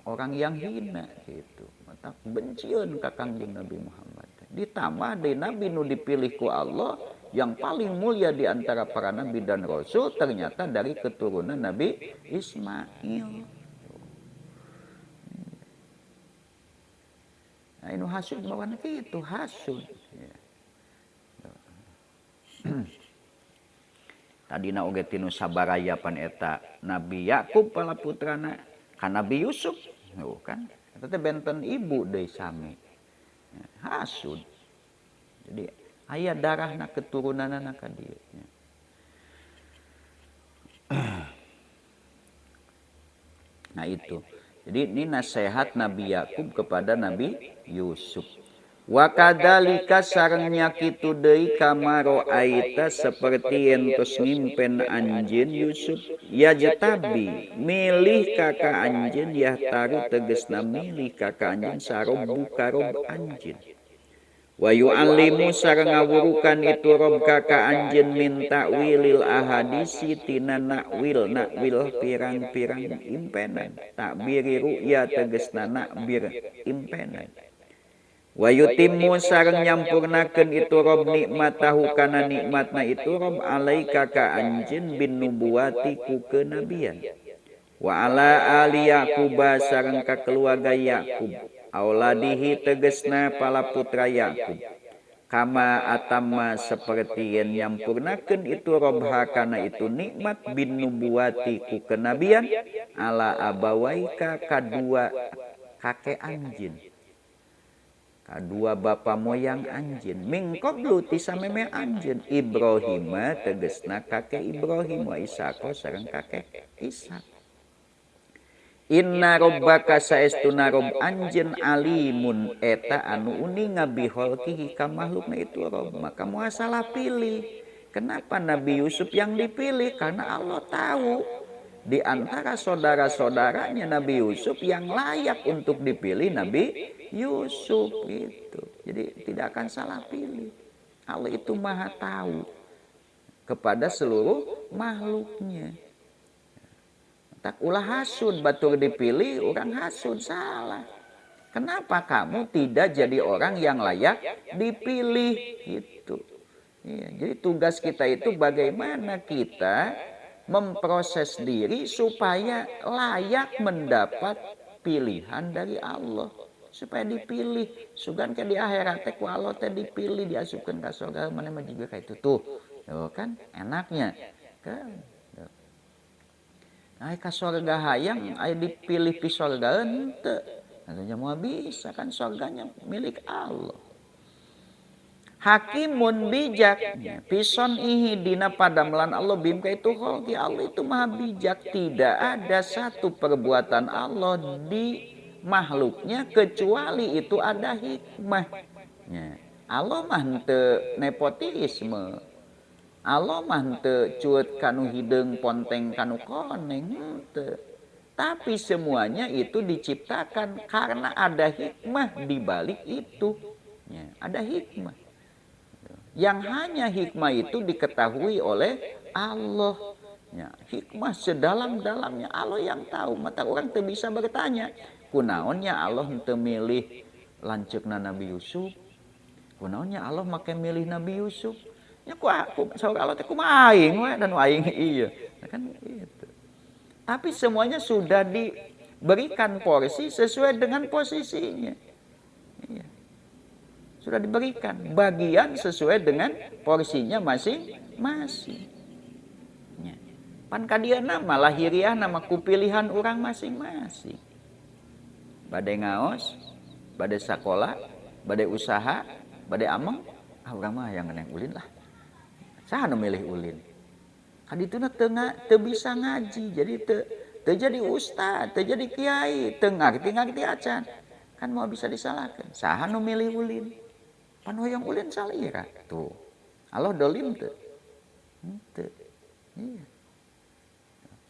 orang yang hina gitu. Matak bencieun ka Kangjeng Nabi Muhammad. Ditambah deui nabi nu dipilih ku Allah yang paling mulia di antara para nabi dan rasul ternyata dari keturunan Nabi Ismail. Nah, ini hasud bawa itu hasud. Ya. Tadina oge tinu sabaraya pan eta Nabi Yakub pala putrana kan Nabi Yusuf. Kan eta teh benten ibu deui sami. hasud. Jadi aya darahna keturunanna ka dieu. Nah itu. Jadi ini nasihat Nabi Yakub kepada Nabi Yusuf. Wa kadzalika sarengnya kitu deui kamaro aita seperti entos ngimpen anjeun Yusuf yajtabi milih kaka anjeun yahtaru tegasna milih kaka anjeun sarob bukarob anjeun. Wa yu'allimu sareng ngawurukan itu rob kaka anjeun min ta'wilil ahadisi tina nakwil pirang-pirang impenan takbiri ru'ya tegasna nakbir impenan. Wa yutimmu sareng nyampurnakeun itu rob nikmatahu kana nikmatna itu rob alaika ka anjeun bin nubuwati ku kenabian. Wa ala ali Yaquba sareng ka keluarga Yakub auladihi tegesna pala putra Yakub kama atamma seperti yang nyampurnakeun itu robha kana itu nikmat bin nubuwati ku kenabian ala abawaika kadua kakek anjeun kadua bapa moyang anjeun min qablu ti sameme anjeun Ibrahim tegesna kakek Ibrahim wa Ishaq sareng kakek Ishak. Inna rabbaka saestuna rob anjeun alimun eta anu uning ngabiholkihi ka makhlukna itu rob maka moal salah pilih. Kenapa Nabi Yusuf yang dipilih? Karena Allah tahu di antara saudara-saudaranya Nabi Yusuf yang layak untuk dipilih Nabi Yusuf gitu. Jadi tidak akan salah pilih. Allah itu maha tahu kepada seluruh makhluknya. Tak ulah hasud batur dipilih orang hasud salah. Kenapa kamu tidak jadi orang yang layak dipilih gitu. Ya, jadi tugas kita itu bagaimana kita memproses diri supaya layak mendapat pilihan dari Allah. Supaya dipilih. Sugan ke di akhirat ku Allah teh dipilih diasupkeun ka surga mana mah juga kayak itu tuh. Tuh kan enaknya. Kan ai ka surga hayang ai dipilih pi surga henteu. Katanya mau bisa kan surganya milik Allah. Hakimun bijak pison ihi dina padamelan Allah bim ka itu holki Allah itu maha bijak tidak ada satu perbuatan Allah di makhluknya kecuali itu ada hikmahnya. Allah mah henteu nepotisme. Allah mah henteu cuet kanu hideung ponteng kanu koneng henteu. Tapi semuanya itu diciptakan karena ada hikmah di balik itu. Ya, ada hikmah. Yang hanya hikmah itu diketahui oleh Allah. Ya, hikmah sedalam-dalamnya Allah yang tahu. Mata orang teu bisa bertanya. Kunaonnya Allah henteu milih lanceukna Nabi Yusuf. Kunaonnya Allah make milih Nabi Yusuf. Ya ku saur Allah teh kumaha aing we dan aing ieu. Kan gitu. Tapi semuanya sudah diberikan porsi sesuai dengan posisinya. Iya. Sudah diberikan bagian sesuai dengan porsinya masing-masing. Ya. Pan kadiana mah lahiriah nama kupilihan orang masing-masing. Bade ngaos, bade sakola, bade usaha, bade ameng, urang mah yang ngeneng ulin lah. Saha nu milih ulin? Kadituna teu bisa ngaji, jadi teu jadi ustad, teu jadi kiai, teu ngarti acan. Kan mau bisa disalahkan. Saha nu milih ulin? Pan hoyong ulin salira. Tuh. Allah dolim teu? Henteu. Iya.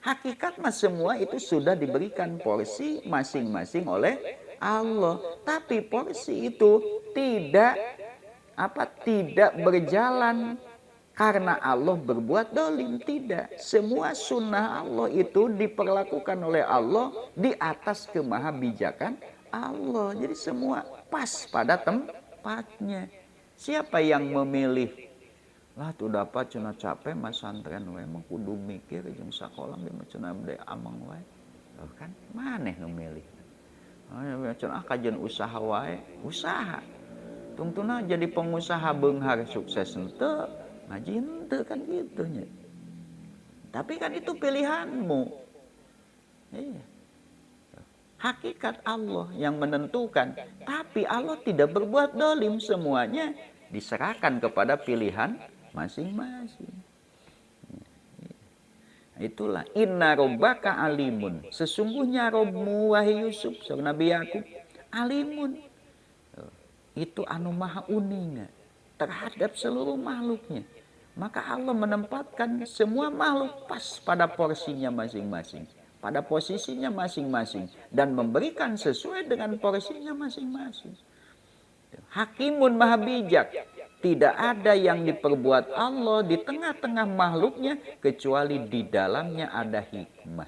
Hakikat mah semua itu sudah diberikan porsi masing-masing oleh Allah. Tapi porsi itu tidak berjalan karena Allah berbuat dolim, tidak. Semua sunnah Allah itu diperlakukan oleh Allah di atas kemahabijakan Allah. Jadi semua pas pada tempatnya. Siapa yang memilih? Lah tuh dapat cenah capek mas santren we mah kudu mikir jeung sakola ge mah cenah bade amang wae. Kan maneh nu milih. Cenah kajian usaha wae, usaha. Tungtuna jadi pengusaha beunghar sukses henteu. Ngaji henteu kan gitu nya. Tapi kan itu pilihanmu. Iya. Hakikat Allah yang menentukan. Tapi Allah tidak berbuat dolim. Semuanya diserahkan kepada pilihan masing-masing. Itulah inna robbaka alimun. Sesungguhnya Robmu wahai Yusuf, Nabi Yakub, alimun. Itu anu maha uninga terhadap seluruh makhluknya. Maka Allah menempatkan semua makhluk pas pada porsinya masing-masing, pada posisinya masing-masing, dan memberikan sesuai dengan porsinya masing-masing. Hakimun maha bijak. Tidak ada yang diperbuat Allah di tengah-tengah makhluknya kecuali di dalamnya ada hikmah.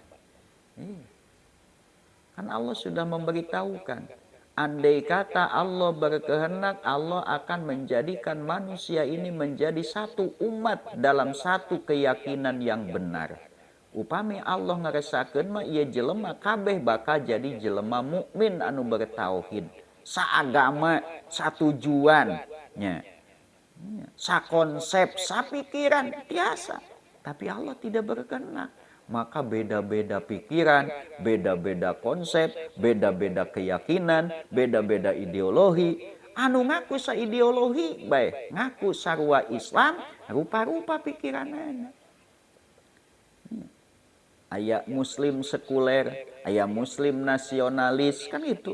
Kan Allah sudah memberitahukan, andai kata Allah berkehendak, Allah akan menjadikan manusia ini menjadi satu umat dalam satu keyakinan yang benar. Upami Allah ngeresakeun mah ieu jelema kabeh bakal jadi jelema mukmin anu bertauhid, saagama, satujuan, nya. Sakonsep, sapikiran biasa. Tapi Allah tidak berkehendak. Maka beda-beda pikiran, beda-beda konsep, beda-beda keyakinan, beda-beda ideologi. Anu ngaku sa ideologi bae, ngaku sarua Islam, rupa-rupa pikiranana. Aya muslim sekuler, aya muslim nasionalis, kan itu.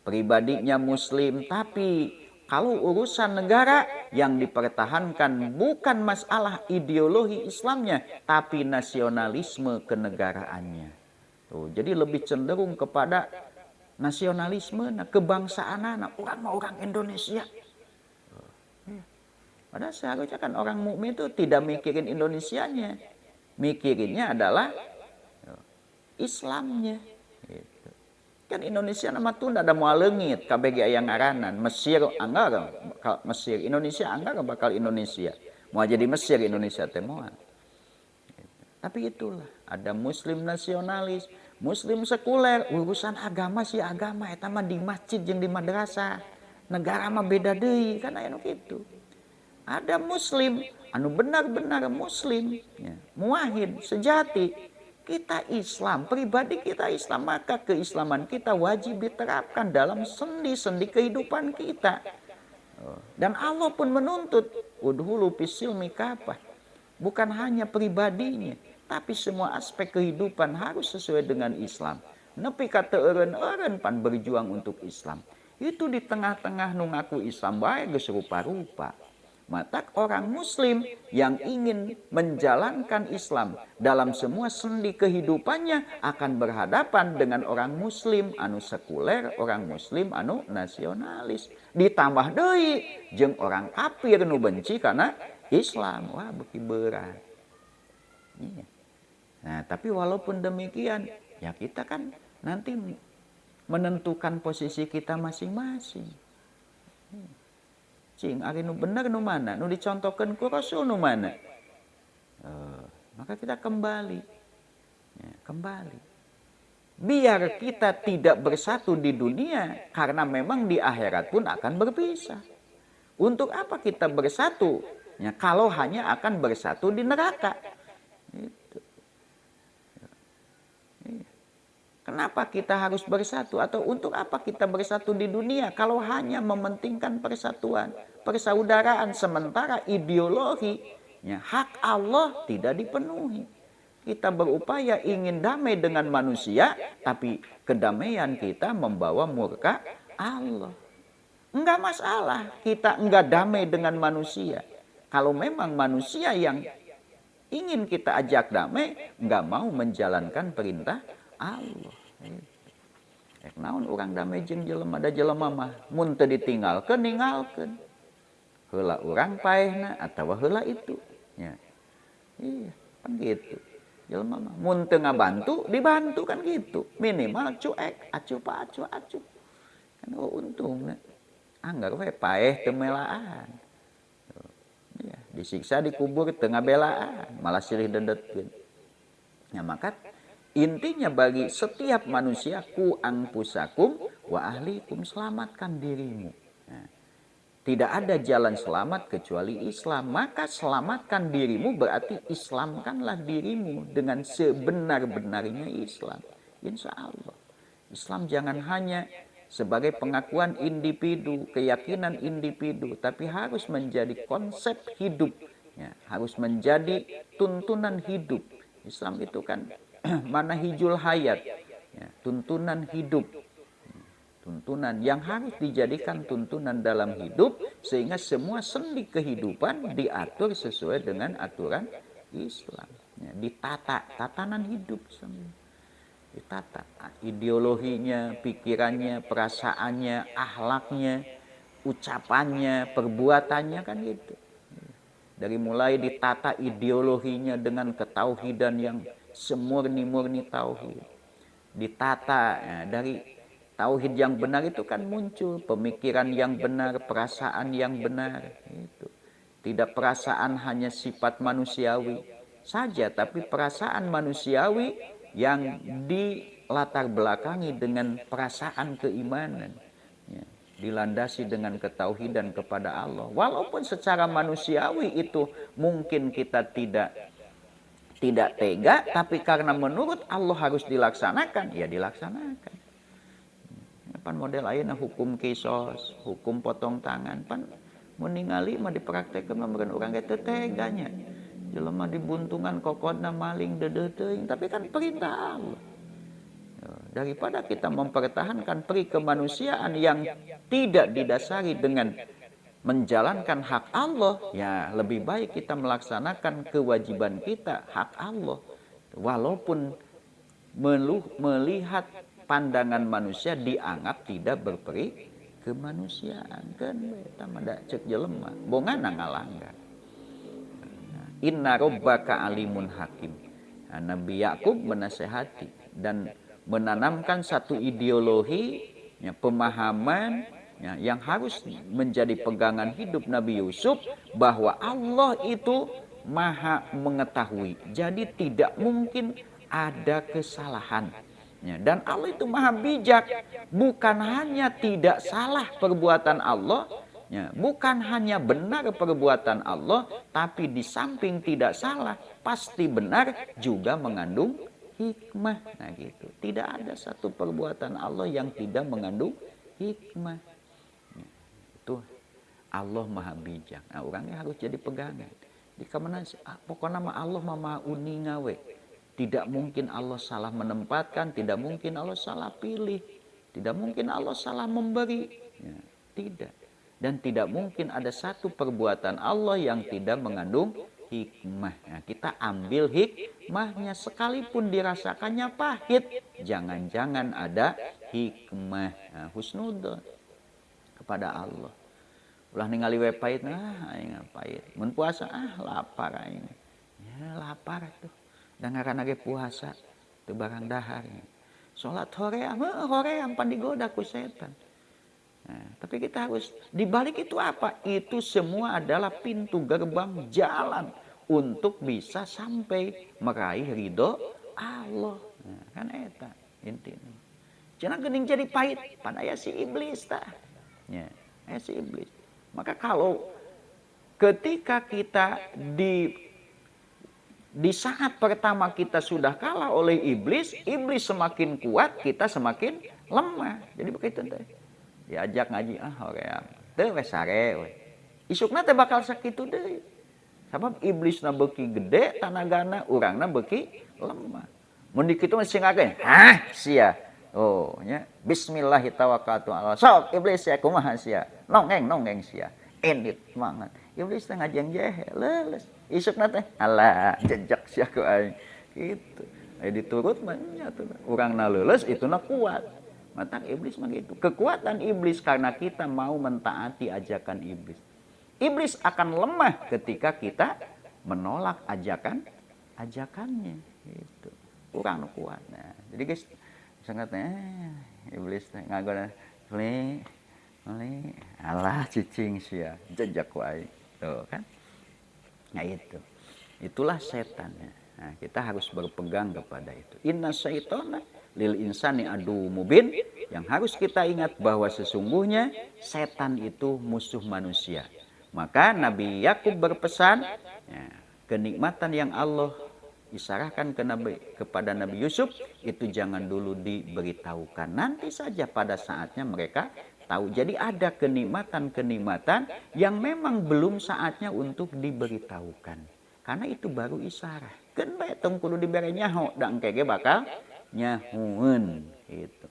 Pribadinya muslim, tapi kalau urusan negara yang dipertahankan bukan masalah ideologi Islamnya, tapi nasionalisme kenegaraannya. Tuh, jadi lebih cenderung kepada nasionalisme, kebangsaan, orang mau orang Indonesia. Padahal seharusnya kan orang mukmin itu tidak mikirin Indonesianya, mikirinnya adalah Islamnya. Kan Indonesia nama tunda ada moal leungit kabeh aya ngaranan. Mesir anggar Mesir, Indonesia anggar bakal Indonesia. Mau jadi Mesir Indonesia teh moal. Tapi itulah, ada muslim nasionalis, muslim sekuler, urusan agama sih agama eta mah di masjid jeung di madrasah. Negara mah beda deui, kan aya nu kitu. Ada muslim anu benar-benar muslim, ya, muwahhid sejati. Kita Islam, pribadi kita Islam, maka keislaman kita wajib diterapkan dalam sendi-sendi kehidupan kita. Dan Allah pun menuntut, udhulu fisilmi kafah. Bukan hanya pribadinya, tapi semua aspek kehidupan harus sesuai dengan Islam. Nepi kata eureun-eureun pan berjuang untuk Islam. Itu di tengah-tengah nu ngaku Islam bae geus rupa-rupa. Maka orang muslim yang ingin menjalankan Islam dalam semua sendi kehidupannya akan berhadapan dengan orang muslim anu sekuler, orang muslim anu nasionalis. Ditambah deui jeung orang kafir nu benci karena Islam. Wah, beuki berat. Nah, tapi walaupun demikian, ya kita kan nanti menentukan posisi kita masing-masing. Cing, ari nu bener nu mana? Nu dicontohkeun ku Rasul nu mana? Maka kita kembali. Ya, kembali. Biar kita tidak bersatu di dunia, karena memang di akhirat pun akan berpisah. Untuk apa kita bersatu? Ya, kalau hanya akan bersatu di neraka. Itu. Kenapa kita harus bersatu? Atau untuk apa kita bersatu di dunia kalau hanya mementingkan persatuan, persaudaraan, sementara ideologinya hak Allah tidak dipenuhi. Kita berupaya ingin damai dengan manusia, tapi kedamaian kita membawa murka Allah. Enggak masalah kita enggak damai dengan manusia. Kalau memang manusia yang ingin kita ajak damai, enggak mau menjalankan perintah Allah. Naon urang damai jeung jelema, da jelema mah mun teu ditinggalkeun ninggalkeun. Heula urang paehna atawa heula itu. Ya. Iya, kan gitu. Jelema mah mun teu ngabantu dibantu kan gitu. Minimal cuek, acuh pa acuh acuh. Kan untungna. Anggar we paeh teu melaan. Ya, disiksa dikubur teu ngabelaan, malah silih dedetkeun. Ya maka intinya bagi setiap manusia ku angpusakum wa ahlikum, selamatkan dirimu. Nah, tidak ada jalan selamat kecuali Islam. Maka selamatkan dirimu berarti Islamkanlah dirimu dengan sebenar-benarnya Islam. Insya Allah. Islam jangan hanya sebagai pengakuan individu, keyakinan individu, tapi harus menjadi konsep hidup, ya, harus menjadi tuntunan hidup. Islam itu kan manahijul hayat, ya, tuntunan hidup, tuntunan yang harus dijadikan tuntunan dalam hidup, sehingga semua sendi kehidupan diatur sesuai dengan aturan Islam, ya, ditata, tatanan hidup semua ditata, ideologinya, pikirannya, perasaannya, akhlaknya, ucapannya, perbuatannya, kan gitu. Dari mulai ditata ideologinya dengan ketauhidan yang semurni-murni tauhid, ditata, ya, dari tauhid yang benar itu kan muncul pemikiran yang benar, perasaan yang benar, itu tidak perasaan hanya sifat manusiawi saja, tapi perasaan manusiawi yang dilatar belakangi dengan perasaan keimanan, ya, dilandasi dengan ketauhidan kepada Allah. Walaupun secara manusiawi itu mungkin kita tidak tega, tapi karena menurut Allah harus dilaksanakan, ya dilaksanakan. Pan model ayeuna hukum kisos, hukum potong tangan, pan meningali mah dipraktekkeun mah meureun urang ge teu teganya. Jelema dibuntungan kokodna maling dedeuteung, tapi kan perintah Allah. Daripada kita mempertahankan peri kemanusiaan yang tidak didasari dengan menjalankan hak Allah, ya lebih baik kita melaksanakan kewajiban kita, hak Allah. Walaupun melihat pandangan manusia dianggap tidak berperi kemanusiaan, kan eta mah da ceuk jelema bongana ngalanggar. Inna rabbaka alimun hakim. Nah, Nabi Yakub menasehati dan menanamkan satu ideologi, ya, pemahaman, ya, yang harus menjadi pegangan hidup Nabi Yusuf, bahwa Allah itu maha mengetahui. Jadi tidak mungkin ada kesalahan. Ya, dan Allah itu maha bijak. Bukan hanya tidak salah perbuatan Allah, ya, bukan hanya benar perbuatan Allah, tapi di samping tidak salah, pasti benar juga mengandung hikmah. Nah gitu. Tidak ada satu perbuatan Allah yang tidak mengandung hikmah. Ya, itu Allah maha bijak. Nah, orangnya harus jadi pegangan. Di kamana pokoknya Allah maha uninga we. Tidak mungkin Allah salah menempatkan, tidak mungkin Allah salah pilih, tidak mungkin Allah salah memberi. Ya, tidak. Dan tidak mungkin ada satu perbuatan Allah yang tidak mengandung hikmah. Nah, kita ambil hikmahnya, sekalipun dirasakannya pahit, jangan-jangan ada hikmah. Nah, husnudzon kepada Allah. Ulah ningali we pahit, aing pahit. Mun puasa lapar aing. Ya lapar tuh. Dan karena ge puasa teu barang dahar. Salat hoream pan digoda ku setan. Nah, tapi kita harus dibalik itu apa? Itu semua adalah pintu gerbang jalan untuk bisa sampai meraih ridho Allah. Nah, kan eta intinya. Jangan geuning jadi pahit pada aya si iblis tah. Ya, si iblis. Maka kalau ketika kita di saat pertama kita sudah kalah oleh iblis, iblis semakin kuat, kita semakin lemah. Jadi begitu teh. Diajak ngaji hoream teu we sare we. Isukna teh bakal sakitu deui. Sabab iblisna beuki gede tanagana, urangna beuki lemah. Mun dikitu mah singakeun, sia. Oh nya bismillahirrahmanirrahim. Sok iblis ya kumaha sia. Nongeng sia. Endit mangan. Iblis teh ngajeng jehe leuleus. Isukna teh alah jejak sia ku aing. Kitu. Aya diturut mah nya tuh. Urangna leuleus ituna kuat. Mata iblis mah gitu. Kekuatan iblis karena kita mau mentaati ajakan iblis. Iblis akan lemah ketika kita menolak ajakannya. Gitu. Urang kuat. Nah, jadi guys, sangat iblis ngagona alah cicing sia jejak wae. Tuh kan. Nah itu. Itulah setannya. Nah, kita harus berpegang kepada itu. Inna syaitana lil insani adu mubin. Yang harus kita ingat bahwa sesungguhnya setan itu musuh manusia. Maka Nabi Yakub berpesan, ya, kenikmatan yang Allah isarahkan kepada Nabi Yusuf, itu jangan dulu diberitahukan. Nanti saja pada saatnya mereka tahu. Jadi ada kenikmatan-kenikmatan yang memang belum saatnya untuk diberitahukan. Karena itu baru isarah. Kan bae tong kudu dibere nyaho dan kege bakal nyahueun gitu.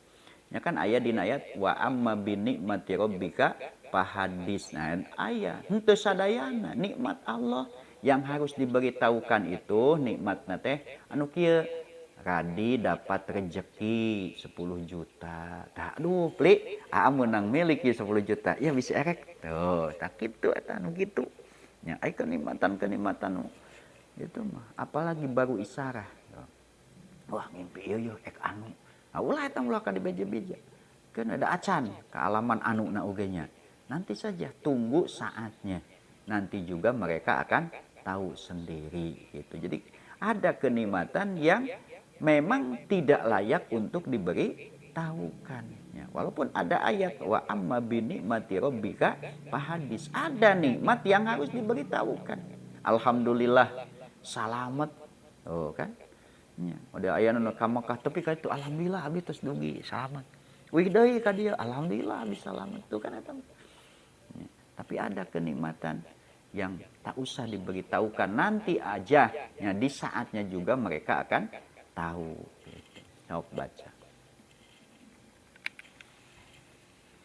Ya kan aya dina ayat wa amma bi nikmati rabbika fahadis. Nah, aya henteu sadayana nikmat Allah yang harus diberitahukan itu nikmatna teh anu kieu Radi dapat rejeki 10 juta. Tah aduh pli menang miliki 10 juta. Ya bisa erek. Tuh, tak kitu eta anu kitu. Ya ai kenikmatan-kenikmatan gitu mah. Apalagi baru isarah. Wah, mimpi ieu ek anu. Ulah eta ulah ka dibeja-beja. Kan ada acan kealaman anu na ugenya. Nanti saja tunggu saatnya. Nanti juga mereka akan tahu sendiri gitu. Jadi ada kenikmatan yang memang tidak layak untuk diberi tahukan ya. Walaupun ada ayat wa amma bi nikmati rabbika fahadis, ada nikmat yang harus diberitahukan. Alhamdulillah selamat. Oh kan? Ya, ada ayat nu ka Makkah tapi ka itu alhamdulillah abdi tos dugi selamat. Wih deui ka dieu alhamdulillah abdi selamat tuh kan eta. Ya, tapi ada kenikmatan yang tak usah diberitahukan, nanti aja ya di saatnya juga mereka akan tahu. Sok baca.